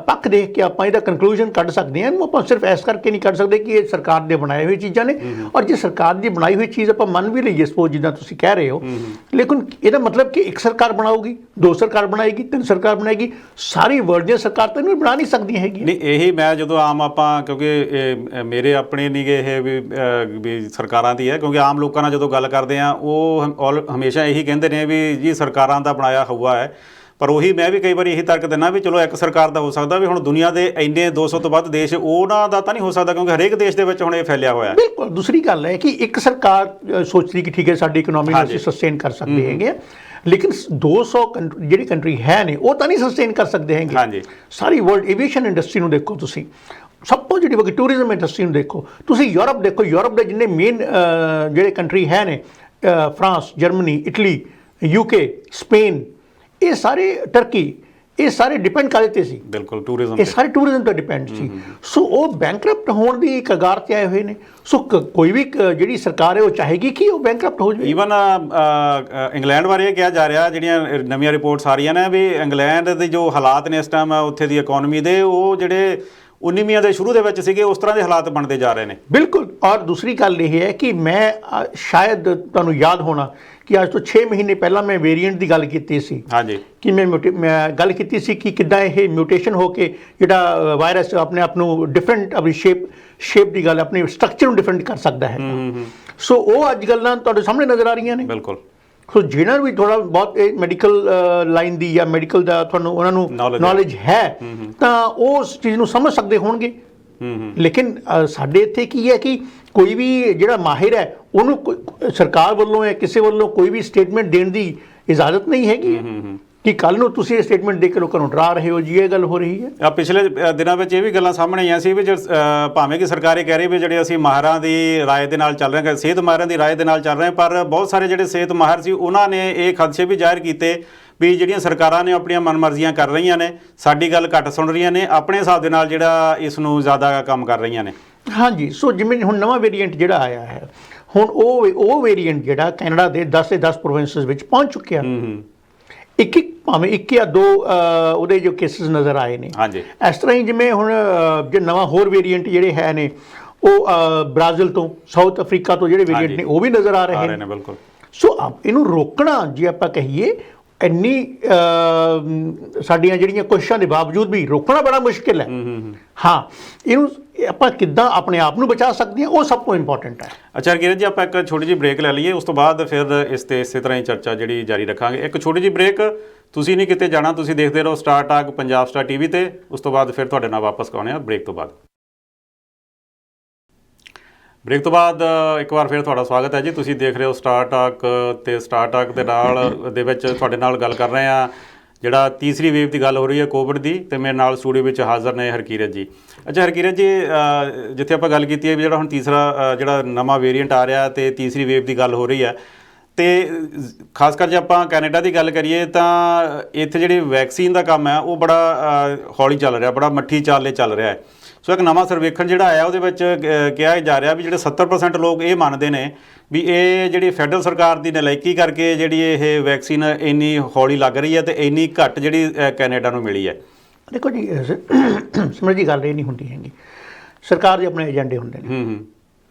Speaker 2: ਪੱਖ ਦੇਖ ਕੇ ਆਪਾਂ ਇਹਦਾ ਕੰਕਲੂਜਨ ਕੱਢ ਸਕਦੇ ਹਾਂ। ਆਪਾਂ ਸਿਰਫ ਇਸ ਕਰਕੇ ਨਹੀਂ ਕੱਢ ਸਕਦੇ ਕਿ ਇਹ ਸਰਕਾਰ ਦੇ ਬਣਾਏ ਹੋਏ ਚੀਜ਼ਾਂ ਨੇ, ਔਰ ਜੇ ਸਰਕਾਰ ਦੀ ਬਣਾਈ ਹੋਈ ਚੀਜ਼ ਆਪਾਂ ਮੰਨ ਵੀ ਲਈਏ, ਸਪੋਜ਼ ਜਿੱਦਾਂ ਤੁਸੀਂ ਕਹਿ ਰਹੇ ਹੋ, ਲੇਕਿਨ ਇਹਦਾ ਮਤਲਬ ਕਿ ਇੱਕ ਸਰਕਾਰ ਬਣਾਊਗੀ, ਦੋ ਸਰਕਾਰ ਬਣਾਏਗੀ, ਤਿੰਨ ਸਰਕਾਰ ਬਣਾਏਗੀ, ਸਾਰੀ ਵਰਲਡ ਦੀਆਂ ਸਰਕਾਰ ਤਾਂ ਇਹਨੂੰ ਬਣਾ ਨਹੀਂ ਸਕਦੀਆਂ ਹੈਗੀਆਂ।
Speaker 1: ਨਹੀਂ, ਇਹੀ ਮੈਂ ਜਦੋਂ ਆਮ ਆਪਾਂ, ਕਿਉਂਕਿ ਮੇਰੇ ਆਪਣੇ ਨਹੀਂ ਗੇ ਇਹ ਵੀ ਸਰਕਾਰਾਂ ਦੀ ਹੈ, ਕਿਉਂਕਿ ਆਮ ਲੋਕਾਂ ਨਾਲ ਜਦੋਂ ਗੱਲ ਕਰਦੇ ਆ ਉਹ ਹਮੇਸ਼ਾ ਇਹੀ ਕਹਿੰਦੇ ਨੇ ਵੀ ਜੀ ਸਰਕਾਰਾਂ ਦਾ ਬਣਾਇਆ ਹੋਇਆ ਹੈ। ਪਰ ਉਹੀ ਮੈਂ ਵੀ ਕਈ ਵਾਰੀ ਇਹੀ ਤਰਕ ਦਿੰਦਾ ਵੀ ਚਲੋ ਇੱਕ ਸਰਕਾਰ ਦਾ ਹੋ ਸਕਦਾ, ਵੀ ਹੁਣ ਦੁਨੀਆ ਦੇ ਇੰਨੇ 200 ਤੋਂ ਵੱਧ ਦੇਸ਼, ਉਹਨਾਂ ਦਾ ਤਾਂ ਨਹੀਂ ਹੋ ਸਕਦਾ, ਕਿਉਂਕਿ ਹਰੇਕ ਦੇਸ਼ ਦੇ ਵਿੱਚ ਹੁਣ ਇਹ ਫੈਲਿਆ ਹੋਇਆ ਹੈ।
Speaker 2: ਬਿਲਕੁਲ ਦੂਸਰੀ ਗੱਲ ਹੈ ਕਿ ਇੱਕ ਸਰਕਾਰ ਸੋਚਦੀ ਕਿ ਠੀਕ ਹੈ ਸਾਡੀ ਇਕਨੋਮੀ ਨੂੰ ਅਸੀਂ ਸਸਟੇਨ ਕਰ ਸਕਦੇ ਹੈਗੇ, ਲੇਕਿਨ 200 ਜਿਹੜੀ ਕੰਟਰੀ ਹੈ ਨੇ ਉਹ ਤਾਂ ਨਹੀਂ ਸਸਟੇਨ ਕਰ ਸਕਦੇ ਹੈਗੇ। ਸਾਰੀ ਵਰਲਡ ਏਵੀਏਸ਼ਨ ਇੰਡਸਟਰੀ ਨੂੰ ਦੇਖੋ ਤੁਸੀਂ, ਸਭ ਤੋਂ ਜਿਹੜੀ ਵੱਡੀ ਟੂਰਿਜ਼ਮ ਇੰਡਸਟਰੀ ਨੂੰ ਦੇਖੋ ਤੁਸੀਂ, ਯੂਰਪ ਦੇਖੋ, ਯੂਰਪ ਦੇ ਜਿੰਨੇ ਮੇਨ ਜਿਹੜੇ ਕੰਟਰੀ ਹੈ ਨੇ, France, Germany, Italy, UK, Spain, ਇਹ ਸਾਰੇ, ਟਰਕੀ, ਇਹ ਸਾਰੇ ਡਿਪੈਂਡ ਕਾਹਦੇ ਤੇ ਸੀ?
Speaker 1: ਬਿਲਕੁਲ ਟੂਰਿਜ਼ਮ
Speaker 2: ਇਹ ਸਾਰੇ ਟੂਰਿਜ਼ਮ ਤੇ ਡਿਪੈਂਡ ਸੀ। ਸੋ ਉਹ ਬੈਂਕਰਪਟ ਹੋਣ ਦੀ ਕਗਾਰ ਤੇ ਆਏ ਹੋਏ ਨੇ। ਸੋ ਕੋਈ ਵੀ ਜਿਹੜੀ ਸਰਕਾਰ ਹੈ ਉਹ ਚਾਹੇਗੀ ਕਿ ਉਹ ਬੈਂਕਰਪਟ ਹੋ ਜਾਵੇ।
Speaker 1: ਈਵਨ ਇੰਗਲੈਂਡ ਬਾਰੇ ਇਹ ਕਿਹਾ ਜਾ ਰਿਹਾ, ਜਿਹੜੀਆਂ ਨਵੀਆਂ ਰਿਪੋਰਟਸ ਆ ਰਹੀਆਂ ਨੇ ਵੀ ਇੰਗਲੈਂਡ ਦੇ ਜੋ ਹਾਲਾਤ ਨੇ ਇਸ ਟਾਈਮ ਉੱਥੇ ਦੀ ਇਕਨੋਮੀ ਦੇ, ਉਹ ਜਿਹੜੇ 19ਵੀਂ ਦੇ ਸ਼ੁਰੂ ਦੇ ਵਿੱਚ ਸੀਗੇ ਉਸ ਤਰ੍ਹਾਂ ਦੇ ਹਾਲਾਤ ਬਣਦੇ ਜਾ ਰਹੇ ਨੇ।
Speaker 2: ਬਿਲਕੁਲ। ਔਰ ਦੂਸਰੀ ਗੱਲ ਇਹ ਹੈ ਕਿ ਮੈਂ ਸ਼ਾਇਦ ਤੁਹਾਨੂੰ ਯਾਦ ਹੋਣਾ ਕਿ ਅੱਜ ਤੋਂ 6 ਮਹੀਨੇ ਪਹਿਲਾਂ ਮੈਂ ਵੇਰੀਐਂਟ ਦੀ ਗੱਲ ਕੀਤੀ ਸੀ।
Speaker 1: ਹਾਂਜੀ।
Speaker 2: ਕਿ ਮੈਂ ਗੱਲ ਕੀਤੀ ਸੀ ਕਿ ਕਿੱਦਾਂ ਇਹ ਮਿਊਟੇਸ਼ਨ ਹੋ ਕੇ ਜਿਹੜਾ ਵਾਇਰਸ ਆਪਣੇ ਆਪ ਨੂੰ ਡਿਫਰੈਂਟ ਆਪਣੀ ਸ਼ੇਪ ਦੀ ਗੱਲ, ਆਪਣੇ ਸਟਰਕਚਰ ਨੂੰ ਡਿਫਰੈਂਟ ਕਰ ਸਕਦਾ ਹੈ। ਸੋ ਉਹ ਅੱਜ ਗੱਲਾਂ ਤੁਹਾਡੇ ਸਾਹਮਣੇ ਨਜ਼ਰ ਆ ਰਹੀਆਂ ਨੇ।
Speaker 1: ਬਿਲਕੁਲ।
Speaker 2: ਸੋ ਜਿਹਨਾਂ ਵੀ ਥੋੜਾ ਬਹੁਤ ਮੈਡੀਕਲ ਲਾਈਨ ਦੀ ਜਾਂ ਮੈਡੀਕਲ ਦਾ ਤੁਹਾਨੂੰ ਉਹਨਾਂ ਨੂੰ ਨੌਲੇਜ ਹੈ ਤਾਂ ਉਹ ਉਸ ਚੀਜ਼ ਨੂੰ ਸਮਝ ਸਕਦੇ ਹੋਣਗੇ। ਲੇਕਿਨ ਸਾਡੇ ਇੱਥੇ ਕੀ ਹੈ ਕਿ ਕੋਈ ਵੀ ਜਿਹੜਾ ਮਾਹਿਰ ਹੈ ਉਹਨੂੰ ਸਰਕਾਰ ਵੱਲੋਂ ਜਾਂ ਕਿਸੇ ਵੱਲੋਂ ਕੋਈ ਵੀ ਸਟੇਟਮੈਂਟ ਦੇਣ ਦੀ ਇਜਾਜ਼ਤ ਨਹੀਂ ਹੈਗੀ ਕਿ ਕੱਲ ਨੂੰ ਤੁਸੀਂ ਇਹ ਸਟੇਟਮੈਂਟ ਦੇ ਕੇ ਲੋਕਾਂ ਨੂੰ ਡਰਾ ਰਹੇ ਹੋ ਜੀ, ਇਹ ਗੱਲ ਹੋ ਰਹੀ ਹੈ।
Speaker 1: ਪਿਛਲੇ ਦਿਨਾਂ ਵਿੱਚ ਇਹ ਵੀ ਗੱਲਾਂ ਸਾਹਮਣੇ ਆਈਆਂ ਸੀ ਵੀ ਭਾਵੇਂ ਕਿ ਸਰਕਾਰ ਇਹ ਕਹਿ ਰਹੀ ਵੀ ਜਿਹੜੇ ਅਸੀਂ ਮਾਹਰਾਂ ਦੀ ਰਾਏ ਦੇ ਨਾਲ ਚੱਲ ਰਹੇ ਹਾਂ, ਸਿਹਤ ਮਾਹਰਾਂ ਦੀ ਰਾਏ ਦੇ ਨਾਲ ਚੱਲ ਰਹੇ ਹਾਂ, ਪਰ ਬਹੁਤ ਸਾਰੇ ਜਿਹੜੇ ਸਿਹਤ ਮਾਹਰ ਸੀ ਉਹਨਾਂ ਨੇ ਇਹ ਖਦਸ਼ੇ ਵੀ ਜ਼ਾਹਿਰ ਕੀਤੇ ਵੀ ਜਿਹੜੀਆਂ ਸਰਕਾਰਾਂ ਨੇ ਆਪਣੀਆਂ ਮਨਮਰਜ਼ੀਆਂ ਕਰ ਰਹੀਆਂ ਨੇ, ਸਾਡੀ ਗੱਲ ਘੱਟ ਸੁਣ ਰਹੀਆਂ ਨੇ, ਆਪਣੇ ਹਿਸਾਬ ਦੇ ਨਾਲ ਜਿਹੜਾ ਇਸ ਨੂੰ ਜ਼ਿਆਦਾ ਕੰਮ ਕਰ ਰਹੀਆਂ ਨੇ।
Speaker 2: ਹਾਂਜੀ। ਸੋ ਜਿਵੇਂ ਹੁਣ ਨਵਾਂ ਵੇਰੀਐਂਟ ਜਿਹੜਾ ਆਇਆ ਹੈ, ਹੁਣ ਉਹ ਵੇਰੀਐਂਟ ਜਿਹੜਾ ਕੈਨੇਡਾ ਦੇ 10 ਦੇ 10 ਪ੍ਰੋਵਿੰਸਸ ਵਿੱਚ ਪਹੁੰਚ ਚੁੱਕਿਆ। ਇੱਕ ਭਾਵੇਂ ਇੱਕ ਜਾਂ ਦੋ ਉਹਦੇ ਜੋ ਕੇਸਿਸ ਨਜ਼ਰ ਆਏ ਨੇ।
Speaker 1: ਹਾਂਜੀ।
Speaker 2: ਇਸ ਤਰ੍ਹਾਂ ਹੀ ਜਿਵੇਂ ਹੁਣ ਜੇ ਨਵਾਂ ਹੋਰ ਵੇਰੀਐਂਟ ਜਿਹੜੇ ਹੈ ਨੇ ਉਹ ਬ੍ਰਾਜ਼ੀਲ ਤੋਂ, ਸਾਊਥ ਅਫਰੀਕਾ ਤੋਂ ਜਿਹੜੇ ਵੇਰੀਐਂਟ ਨੇ ਉਹ ਵੀ ਨਜ਼ਰ ਆ ਰਹੇ ਨੇ।
Speaker 1: ਬਿਲਕੁਲ।
Speaker 2: ਸੋ ਇਹਨੂੰ ਰੋਕਣਾ ਜੇ ਆਪਾਂ ਕਹੀਏ ਇੰਨੀ ਸਾਡੀਆਂ ਜਿਹੜੀਆਂ ਕੋਸ਼ਿਸ਼ਾਂ ਦੇ ਬਾਵਜੂਦ ਵੀ ਰੋਕਣਾ ਬੜਾ ਮੁਸ਼ਕਿਲ ਹੈ। ਹਾਂ, ਇਹਨੂੰ ਆਪਾਂ ਕਿੱਦਾਂ ਆਪਣੇ ਆਪ ਨੂੰ ਬਚਾ ਸਕਦੇ ਹਾਂ ਉਹ ਸਭ ਤੋਂ ਇੰਪੋਰਟੈਂਟ ਹੈ।
Speaker 1: ਅੱਛਾ ਹਰਕਿਰਤ ਜੀ, ਆਪਾਂ ਇੱਕ ਛੋਟੀ ਜਿਹੀ ਬ੍ਰੇਕ ਲੈ ਲਈਏ, ਉਸ ਤੋਂ ਬਾਅਦ ਫਿਰ ਇਸ ਤੇ ਇਸੇ ਤਰ੍ਹਾਂ ਹੀ ਚਰਚਾ ਜਿਹੜੀ ਜਾਰੀ ਰੱਖਾਂਗੇ। ਇੱਕ ਛੋਟੀ ਜਿਹੀ ਬ੍ਰੇਕ, ਤੁਸੀਂ ਨਹੀਂ ਕਿਤੇ ਜਾਣਾ, ਤੁਸੀਂ ਦੇਖਦੇ ਰਹੋ star talk Punjab star TV ਤੇ। ਉਸ ਤੋਂ ਬਾਅਦ ਫਿਰ ਤੁਹਾਡੇ ਨਾਲ ਵਾਪਸ ਆਉਂਦੇ ਹਾਂ ਬ੍ਰੇਕ ਤੋਂ ਬਾਅਦ। ਬ੍ਰੇਕ ਤੋਂ ਬਾਅਦ ਇੱਕ ਵਾਰ ਫਿਰ ਤੁਹਾਡਾ ਸਵਾਗਤ ਹੈ ਜੀ। ਤੁਸੀਂ ਦੇਖ ਰਹੇ ਹੋ ਸਟਾਰ ਟਾਕ ਤੇ ਸਟਾਰ ਟਾਕ ਦੇ ਨਾਲ ਦੇ ਵਿੱਚ ਤੁਹਾਡੇ ਨਾਲ ਗੱਲ ਕਰ ਰਹੇ ਹਾਂ ਜਿਹੜਾ ਤੀਸਰੀ ਵੇਵ ਦੀ ਗੱਲ ਹੋ ਰਹੀ ਹੈ ਕੋਵਿਡ ਦੀ, ਤੇ ਮੇਰੇ ਨਾਲ ਸਟੂਡੀਓ ਵਿੱਚ ਹਾਜ਼ਰ ਨੇ ਹਰਕਿਰਤ ਜੀ। ਅੱਛਾ ਹਰਕਿਰਤ ਜੀ, ਜਿੱਥੇ ਆਪਾਂ ਗੱਲ ਕੀਤੀ ਹੈ ਵੀ ਜਿਹੜਾ ਹੁਣ ਤੀਸਰਾ ਜਿਹੜਾ ਨਵਾਂ ਵੇਰੀਐਂਟ ਆ ਰਿਹਾ ਤੇ ਤੀਸਰੀ ਵੇਵ ਦੀ ਗੱਲ ਹੋ ਰਹੀ ਹੈ, ਤੇ ਖਾਸ ਕਰ ਜੇ ਆਪਾਂ ਕੈਨੇਡਾ ਦੀ ਗੱਲ ਕਰੀਏ ਤਾਂ ਇੱਥੇ ਜਿਹੜੀ ਵੈਕਸੀਨ ਦਾ ਕੰਮ ਹੈ ਉਹ ਬੜਾ ਹੌਲੀ ਚੱਲ ਰਿਹਾ, ਬੜਾ ਮੱਠੀ ਚਾਲੇ ਚੱਲ ਰਿਹਾ ਹੈ। ਸੋ ਇੱਕ ਨਵਾਂ ਸਰਵੇਖਣ ਜਿਹੜਾ ਆਇਆ ਉਹਦੇ ਵਿੱਚ ਕਿਹਾ ਜਾ ਰਿਹਾ ਵੀ ਜਿਹੜੇ 70% ਲੋਕ ਇਹ ਮੰਨਦੇ ਨੇ ਵੀ ਇਹ ਜਿਹੜੀ ਫੈਡਰਲ ਸਰਕਾਰ ਦੀ ਨਲਾਇਕੀ ਕਰਕੇ ਜਿਹੜੀ ਇਹ ਵੈਕਸੀਨ ਇੰਨੀ ਹੌਲੀ ਲੱਗ ਰਹੀ ਹੈ ਤੇ ਇੰਨੀ ਘੱਟ ਜਿਹੜੀ ਕੈਨੇਡਾ ਨੂੰ ਮਿਲੀ ਹੈ।
Speaker 2: ਦੇਖੋ ਜੀ, ਸਮਝ ਦੀ ਗੱਲ ਇਹ ਨਹੀਂ ਹੁੰਦੀ ਹੈਗੀ। ਸਰਕਾਰ ਦੇ ਆਪਣੇ ਏਜੰਡੇ ਹੁੰਦੇ ਨੇ।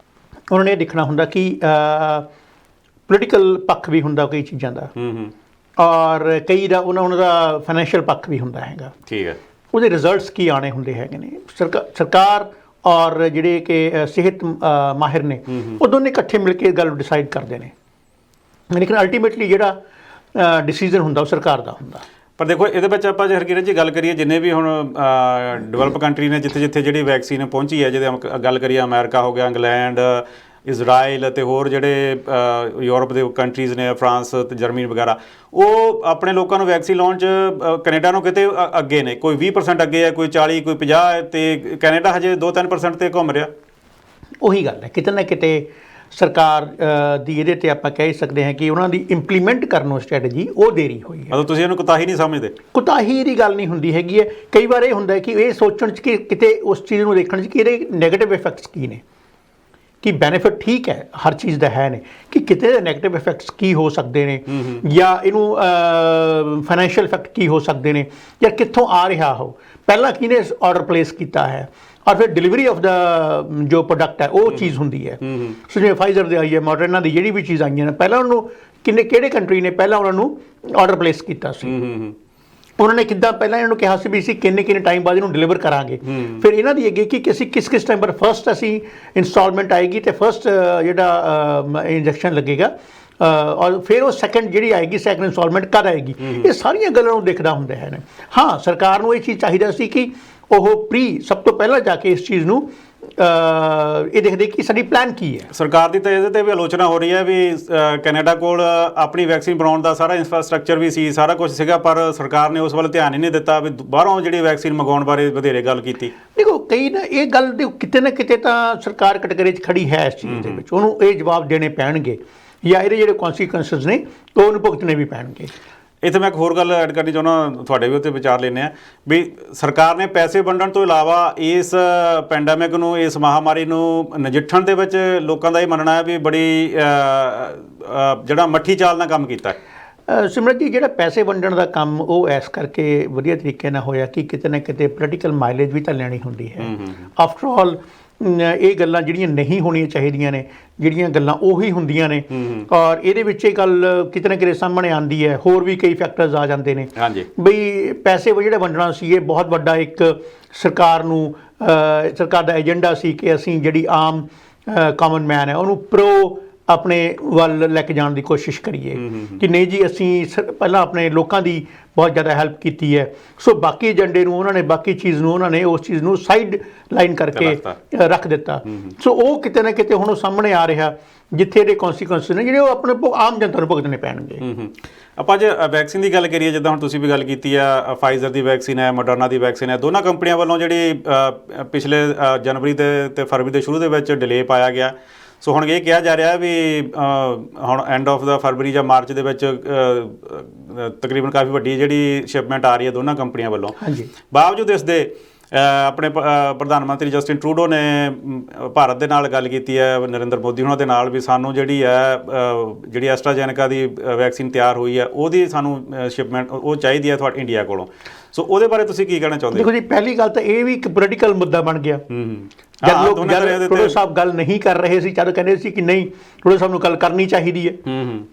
Speaker 2: ਉਹਨਾਂ ਨੇ ਇਹ ਦੇਖਣਾ ਹੁੰਦਾ ਕਿ ਪੋਲੀਟੀਕਲ ਪੱਖ ਵੀ ਹੁੰਦਾ ਕਈ ਚੀਜ਼ਾਂ ਦਾ, ਔਰ ਕਈ ਦਾ ਉਹਨਾਂ ਦਾ ਫਾਈਨੈਂਸ਼ੀਅਲ ਪੱਖ ਵੀ ਹੁੰਦਾ ਹੈਗਾ।
Speaker 1: ਠੀਕ ਹੈ। ਉਹਦੇ
Speaker 2: ਰਿਜ਼ਲਟਸ ਕੀ ਆਣੇ ਹੁੰਦੇ ਹੈਗੇ ਨੇ। ਸਰਕਾਰ ਔਰ ਜਿਹੜੇ ਕਿ ਸਿਹਤ ਮਾਹਿਰ ਨੇ ਉਹ ਦੋਨੇ ਇਕੱਠੇ ਮਿਲ ਕੇ ਗੱਲ ਡਿਸਾਈਡ ਕਰਦੇ ਨੇ, ਲੇਕਿਨ ਅਲਟੀਮੇਟਲੀ ਜਿਹੜਾ ਡਿਸੀਜਨ ਹੁੰਦਾ ਉਹ ਸਰਕਾਰ ਦਾ ਹੁੰਦਾ।
Speaker 1: ਪਰ ਦੇਖੋ ਇਹਦੇ ਵਿੱਚ ਆਪਾਂ ਜੇ ਹਰਕਿਰਤ ਜੀ ਗੱਲ ਕਰੀਏ, ਜਿੰਨੇ ਵੀ ਹੁਣ ਡਿਵੈਲਪ ਕੰਟਰੀ ਨੇ ਜਿੱਥੇ ਜਿੱਥੇ ਜਿਹੜੀ ਵੈਕਸੀਨ ਪਹੁੰਚੀ ਹੈ, ਜਿਹਦੇ ਗੱਲ ਕਰੀਏ ਅਮਰੀਕਾ ਹੋ ਗਿਆ, ਇੰਗਲੈਂਡ, ਇਜ਼ਰਾਈਲ ਅਤੇ ਹੋਰ ਜਿਹੜੇ ਯੂਰਪ ਦੇ ਕੰਟਰੀਜ਼ ਨੇ, ਫਰਾਂਸ ਅਤੇ ਜਰਮਨੀ ਵਗੈਰਾ, ਉਹ ਆਪਣੇ ਲੋਕਾਂ ਨੂੰ ਵੈਕਸੀਨ ਲਾਉਣ 'ਚ ਕੈਨੇਡਾ ਨੂੰ ਕਿਤੇ ਅੱਗੇ ਨੇ। ਕੋਈ 20% ਅੱਗੇ ਹੈ, ਕੋਈ 40, ਕੋਈ 50, ਅਤੇ ਕੈਨੇਡਾ ਹਜੇ 2-3% 'ਤੇ ਘੁੰਮ ਰਿਹਾ।
Speaker 2: ਉਹੀ ਗੱਲ ਹੈ, ਕਿਤੇ ਨਾ ਕਿਤੇ ਸਰਕਾਰ ਦੀ ਇਹਦੇ 'ਤੇ ਆਪਾਂ ਕਹਿ ਸਕਦੇ ਹਾਂ ਕਿ ਉਹਨਾਂ ਦੀ ਇੰਪਲੀਮੈਂਟ ਕਰਨ ਸਟ੍ਰੈਟਜੀ ਉਹ ਦੇਰੀ ਹੋਈ ਹੈ।
Speaker 1: ਮਤਲਬ ਤੁਸੀਂ ਇਹਨੂੰ ਕੁਤਾਹੀ ਨਹੀਂ ਸਮਝਦੇ?
Speaker 2: ਕੁਤਾਹੀ ਦੀ ਗੱਲ ਨਹੀਂ ਹੁੰਦੀ ਹੈਗੀ ਹੈ। ਕਈ ਵਾਰ ਇਹ ਹੁੰਦਾ ਕਿ ਇਹ ਸੋਚਣ 'ਚ ਕਿ ਕਿਤੇ ਉਸ ਚੀਜ਼ ਨੂੰ ਦੇਖਣ 'ਚ ਕਿ ਇਹਦੇ ਨੈਗੇਟਿਵ ਇਫੈਕਟਸ ਕੀ ਨੇ, ਕਿ ਬੈਨੀਫਿਟ ਠੀਕ ਹੈ ਹਰ ਚੀਜ਼ ਦਾ ਹੈ ਨੇ, ਕਿ ਕਿਤੇ ਦੇ ਨੈਗੇਟਿਵ ਇਫੈਕਟਸ ਕੀ ਹੋ ਸਕਦੇ ਨੇ, ਜਾਂ ਇਹਨੂੰ ਫਾਈਨੈਂਸ਼ੀਅਲ ਇਫੈਕਟ ਕੀ ਹੋ ਸਕਦੇ ਨੇ, ਜਾਂ ਕਿੱਥੋਂ ਆ ਰਿਹਾ ਹੋ, ਪਹਿਲਾਂ ਕਿਹਨੇ ਆਰਡਰ ਪਲੇਸ ਕੀਤਾ ਹੈ, ਔਰ ਫਿਰ ਡਿਲੀਵਰੀ ਆਫ ਦਾ ਜੋ ਪ੍ਰੋਡਕਟ ਹੈ ਉਹ ਚੀਜ਼ ਹੁੰਦੀ ਹੈ। ਸੋ ਜਿਵੇਂ ਫਾਈਜ਼ਰ ਦੀ ਆਈ ਹੈ, ਮੋਡਰਨਾ ਦੀ ਜਿਹੜੀ ਵੀ ਚੀਜ਼ ਆਈਆਂ ਨੇ, ਪਹਿਲਾਂ ਉਹਨੂੰ ਕਿਹੜੇ ਕੰਟਰੀ ਨੇ ਪਹਿਲਾਂ ਉਹਨਾਂ ਨੂੰ ਆਰਡਰ ਪਲੇਸ ਕੀਤਾ ਸੀ, ਉਹਨਾਂ ਨੇ ਕਿੱਦਾਂ ਪਹਿਲਾਂ ਇਹਨਾਂ ਨੂੰ ਕਿਹਾ ਸੀ ਵੀ ਅਸੀਂ ਕਿੰਨੇ ਟਾਈਮ ਬਾਅਦ ਇਹਨੂੰ ਡਿਲੀਵਰ ਕਰਾਂਗੇ। ਫਿਰ ਇਹਨਾਂ ਦੀ ਅੱਗੇ ਕਿ ਅਸੀਂ ਕਿਸ ਟਾਈਮ ਪਰ ਫਸਟ ਅਸੀਂ ਇੰਸਟਾਲਮੈਂਟ ਆਏਗੀ ਅਤੇ ਫਸਟ ਜਿਹੜਾ ਇੰਜੈਕਸ਼ਨ ਲੱਗੇਗਾ, ਔਰ ਫਿਰ ਉਹ ਸੈਕਿੰਡ ਜਿਹੜੀ ਆਏਗੀ, ਸੈਕਿੰਡ ਇੰਸਟਾਲਮੈਂਟ ਕਦ ਆਏਗੀ। ਇਹ ਸਾਰੀਆਂ ਗੱਲਾਂ ਨੂੰ ਦੇਖਦਾ ਹੁੰਦਾ ਹੈ। ਹਾਂ, ਸਰਕਾਰ ਨੂੰ ਇਹ ਚੀਜ਼ ਚਾਹੀਦਾ ਸੀ ਕਿ ਉਹ ਸਭ ਤੋਂ ਪਹਿਲਾਂ ਜਾ ਕੇ ਇਸ ਚੀਜ਼ ਨੂੰ ਇਹ ਦੇਖਦੇ ਕਿ ਸਾਡੀ ਪਲਾਨ ਕੀ ਹੈ।
Speaker 1: ਸਰਕਾਰ ਦੀ ਤਾਂ ਇਹਦੇ 'ਤੇ ਵੀ ਆਲੋਚਨਾ ਹੋ ਰਹੀ ਹੈ ਵੀ ਕੈਨੇਡਾ ਕੋਲ ਆਪਣੀ ਵੈਕਸੀਨ ਬਣਾਉਣ ਦਾ ਸਾਰਾ ਇਨਫਰਾਸਟ੍ਰਕਚਰ ਵੀ ਸੀ, ਸਾਰਾ ਕੁਝ ਸੀਗਾ, ਪਰ ਸਰਕਾਰ ਨੇ ਉਸ ਵੱਲ ਧਿਆਨ ਹੀ ਨਹੀਂ ਦਿੱਤਾ ਵੀ ਬਾਹਰੋਂ ਜਿਹੜੀ ਵੈਕਸੀਨ ਮੰਗਵਾਉਣ ਬਾਰੇ ਵਧੇਰੇ ਗੱਲ ਕੀਤੀ।
Speaker 2: ਦੇਖੋ, ਕਈ ਨਾ ਇਹ ਗੱਲ ਦੇ ਕਿਤੇ ਨਾ ਕਿਤੇ ਤਾਂ ਸਰਕਾਰ ਕੈਟਾਗਰੀ 'ਚ ਖੜੀ ਹੈ ਇਸ ਚੀਜ਼ ਦੇ ਵਿੱਚ, ਉਹਨੂੰ ਇਹ ਜਵਾਬ ਦੇਣੇ ਪੈਣਗੇ, ਜਾਂ ਇਹਦੇ ਜਿਹੜੇ ਕੌਨਸੀਕੁਐਂਸਿਸ ਨੇ ਉਹ ਉਹਨੂੰ ਭੁਗਤਣੇ ਵੀ ਪੈਣਗੇ।
Speaker 1: ਇੱਥੇ ਮੈਂ ਇੱਕ ਹੋਰ ਗੱਲ ਐਡ ਕਰਨੀ ਚਾਹੁੰਦਾ, ਤੁਹਾਡੇ ਵੀ ਉੱਤੇ ਵਿਚਾਰ ਲੈਂਦੇ ਆ ਵੀ ਸਰਕਾਰ ਨੇ ਪੈਸੇ ਵੰਡਣ ਤੋਂ ਇਲਾਵਾ ਇਸ ਪੈਂਡੈਮਿਕ ਨੂੰ, ਇਸ ਮਹਾਮਾਰੀ ਨੂੰ ਨਜਿੱਠਣ ਦੇ ਵਿੱਚ ਲੋਕਾਂ ਦਾ ਇਹ ਮੰਨਣਾ ਹੈ ਵੀ ਬੜੀ ਜਿਹੜਾ ਮੱਠੀ ਚਾਲ ਨਾਲ ਕੰਮ ਕੀਤਾ ਹੈ।
Speaker 2: ਸਿਮਰਤ ਜੀ, ਜਿਹੜਾ ਪੈਸੇ ਵੰਡਣ ਦਾ ਕੰਮ ਉਹ ਇਸ ਕਰਕੇ ਵਧੀਆ ਤਰੀਕੇ ਨਾਲ ਹੋਇਆ ਕਿ ਕਿਤੇ ਨਾ ਕਿਤੇ ਪੋਲੀਟੀਕਲ ਮਾਈਲੇਜ ਵੀ ਤਾਂ ਲੈਣੀ ਹੁੰਦੀ ਹੈ। ਆਫਟਰ ਆਲ ਇਹ ਗੱਲਾਂ ਜਿਹੜੀਆਂ ਨਹੀਂ ਹੋਣੀਆਂ ਚਾਹੀਦੀਆਂ ਨੇ, ਜਿਹੜੀਆਂ ਗੱਲਾਂ ਉਹੀ ਹੁੰਦੀਆਂ ਨੇ, ਔਰ ਇਹਦੇ ਵਿੱਚ ਇਹ ਗੱਲ ਕਿਤੇ ਨਾ ਕਿਤੇ ਸਾਹਮਣੇ ਆਉਂਦੀ ਹੈ। ਹੋਰ ਵੀ ਕਈ ਫੈਕਟਰਸ ਆ ਜਾਂਦੇ ਨੇ ਬਈ ਪੈਸੇ ਜਿਹੜਾ ਵੰਡਣਾ ਸੀ ਇਹ ਬਹੁਤ ਵੱਡਾ ਇੱਕ ਸਰਕਾਰ ਦਾ ਏਜੰਡਾ ਸੀ ਕਿ ਅਸੀਂ ਜਿਹੜੀ ਆਮ ਕਾਮਨ ਮੈਨ ਹੈ ਉਹਨੂੰ ਪ੍ਰੋ ਆਪਣੇ ਵੱਲ ਲੈ ਕੇ ਜਾਣ ਦੀ ਕੋਸ਼ਿਸ਼ ਕਰੀਏ ਕਿ ਨਹੀਂ ਜੀ ਅਸੀਂ ਪਹਿਲਾਂ ਆਪਣੇ ਲੋਕਾਂ ਦੀ ਬਹੁਤ ਜ਼ਿਆਦਾ ਹੈਲਪ ਕੀਤੀ ਹੈ। ਸੋ ਬਾਕੀ ਏਜੰਡੇ ਨੂੰ ਉਹਨਾਂ ਨੇ, ਬਾਕੀ ਚੀਜ਼ ਨੂੰ ਉਹਨਾਂ ਨੇ ਉਸ ਚੀਜ਼ ਨੂੰ ਸਾਈਡ ਲਾਈਨ ਕਰਕੇ ਰੱਖ ਦਿੱਤਾ। ਸੋ ਉਹ ਕਿਤੇ ਨਾ ਕਿਤੇ ਹੁਣ ਉਹ ਸਾਹਮਣੇ ਆ ਰਿਹਾ ਜਿੱਥੇ ਇਹਦੇ ਕੌਨਸੀਕੁਐਂਸ ਨੇ ਜਿਹੜੇ ਉਹ ਆਪਣੇ ਆਮ ਜਨਤਾ ਨੂੰ ਭੁਗਤਣੇ ਪੈਣਗੇ।
Speaker 1: ਆਪਾਂ ਜੇ ਵੈਕਸੀਨ ਦੀ ਗੱਲ ਕਰੀਏ, ਜਿੱਦਾਂ ਹੁਣ ਤੁਸੀਂ ਵੀ ਗੱਲ ਕੀਤੀ ਆ, ਫਾਈਜ਼ਰ ਦੀ ਵੈਕਸੀਨ ਹੈ, ਮੋਡਰਨਾ ਦੀ ਵੈਕਸੀਨ ਹੈ, ਦੋਨਾਂ ਕੰਪਨੀਆਂ ਵੱਲੋਂ ਜਿਹੜੀ ਪਿਛਲੇ ਜਨਵਰੀ ਤੇ ਫਰਵਰੀ ਦੇ ਸ਼ੁਰੂ ਦੇ ਵਿੱਚ ਡਿਲੇ ਪਾਇਆ ਗਿਆ। ਸੋ ਹੁਣ ਇਹ ਕਿਹਾ ਜਾ ਰਿਹਾ ਵੀ ਹੁਣ ਐਂਡ ਆਫ ਦਾ ਫਰਵਰੀ ਜਾਂ ਮਾਰਚ ਦੇ ਵਿੱਚ ਤਕਰੀਬਨ ਕਾਫੀ ਵੱਡੀ ਜਿਹੜੀ ਸ਼ਿਪਮੈਂਟ ਆ ਰਹੀ ਹੈ ਦੋਨਾਂ ਕੰਪਨੀਆਂ ਵੱਲੋਂ। ਬਾਵਜੂਦ ਇਸ ਦੇ ਆਪਣੇ ਪ੍ਰਧਾਨ ਮੰਤਰੀ ਜਸਟਿਨ ਟਰੂਡੋ ਨੇ ਭਾਰਤ ਦੇ ਨਾਲ ਗੱਲ ਕੀਤੀ ਹੈ, ਨਰਿੰਦਰ ਮੋਦੀ ਉਹਨਾਂ ਦੇ ਨਾਲ, ਵੀ ਸਾਨੂੰ ਜਿਹੜੀ ਐਸਟਰਾਜੈਨੇਕਾ ਦੀ ਵੈਕਸੀਨ ਤਿਆਰ ਹੋਈ ਹੈ ਉਹਦੀ ਸਾਨੂੰ ਸ਼ਿਪਮੈਂਟ ਉਹ ਚਾਹੀਦੀ ਹੈ ਤੁਹਾਡੇ ਇੰਡੀਆ ਕੋਲੋਂ। ਸੋ ਉਹਦੇ ਬਾਰੇ ਤੁਸੀਂ ਕੀ ਕਹਿਣਾ ਚਾਹੁੰਦੇ?
Speaker 2: ਦੇਖੋ ਜੀ, ਪਹਿਲੀ ਗੱਲ ਤਾਂ ਇਹ ਵੀ ਇੱਕ ਪੋਲੀਟੀਕਲ ਮੁੱਦਾ ਬਣ ਗਿਆ। ਜਦ ਟਰੂਡੋ ਸਾਹਿਬ ਗੱਲ ਨਹੀਂ ਕਰ ਰਹੇ ਸੀ, ਜਦ ਕਹਿੰਦੇ ਸੀ ਕਿ ਨਹੀਂ ਟਰੂਡੋ ਸਾਹਿਬ ਨੂੰ ਗੱਲ ਕਰਨੀ ਚਾਹੀਦੀ ਹੈ,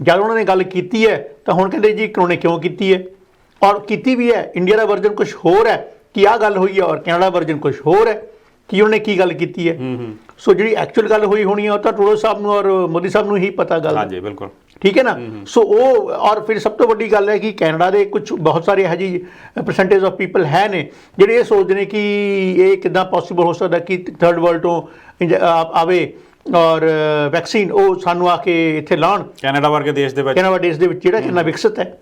Speaker 2: ਜਦ ਉਹਨਾਂ ਨੇ ਗੱਲ ਕੀਤੀ ਹੈ ਤਾਂ ਹੁਣ ਕਹਿੰਦੇ ਜੀ ਉਹਨਾਂ ਨੇ ਕਿਉਂ ਕੀਤੀ ਹੈ, ਔਰ ਕੀਤੀ ਵੀ ਹੈ। ਇੰਡੀਆ ਦਾ ਵਰਜਨ ਕੁਝ ਹੋਰ ਹੈ ਕਿ ਆਹ ਗੱਲ ਹੋਈ ਹੈ, ਔਰ ਕੈਨੇਡਾ ਵਰਜਨ ਕੁਝ ਹੋਰ ਹੈ ਕਿ ਉਹਨੇ ਕੀ ਗੱਲ ਕੀਤੀ ਹੈ। ਸੋ ਜਿਹੜੀ ਐਕਚੁਅਲ ਗੱਲ ਹੋਈ ਹੋਣੀ ਹੈ ਉਹ ਤਾਂ ਟਰੂਡੋ ਸਾਹਿਬ ਨੂੰ ਔਰ ਮੋਦੀ ਸਾਹਿਬ ਨੂੰ ਹੀ ਪਤਾ ਗੱਲ।
Speaker 1: ਹਾਂਜੀ, ਬਿਲਕੁਲ
Speaker 2: ਠੀਕ ਹੈ ਨਾ। ਸੋ ਉਹ ਔਰ ਫਿਰ ਸਭ ਤੋਂ ਵੱਡੀ ਗੱਲ ਹੈ ਕਿ ਕੈਨੇਡਾ ਦੇ ਕੁਝ ਬਹੁਤ ਸਾਰੇ ਇਹੋ ਜਿਹੀ ਪਰਸੈਂਟੇਜ ਆਫ ਪੀਪਲ ਹੈ ਨੇ ਜਿਹੜੇ ਇਹ ਸੋਚਦੇ ਨੇ ਕਿ ਇਹ ਕਿੱਦਾਂ ਪੋਸੀਬਲ ਹੋ ਸਕਦਾ ਕਿ ਥਰਡ ਵਰਲਡ ਤੋਂ ਆਵੇ ਔਰ ਵੈਕਸੀਨ ਉਹ ਸਾਨੂੰ ਆ ਕੇ ਇੱਥੇ ਲਾਉਣ।
Speaker 1: ਕੈਨੇਡਾ ਵਰਗੇ ਦੇਸ਼ ਦੇ ਵਿੱਚ
Speaker 2: ਜਿਹੜਾ ਕਿੰਨਾ ਵਿਕਸਿਤ ਹੈ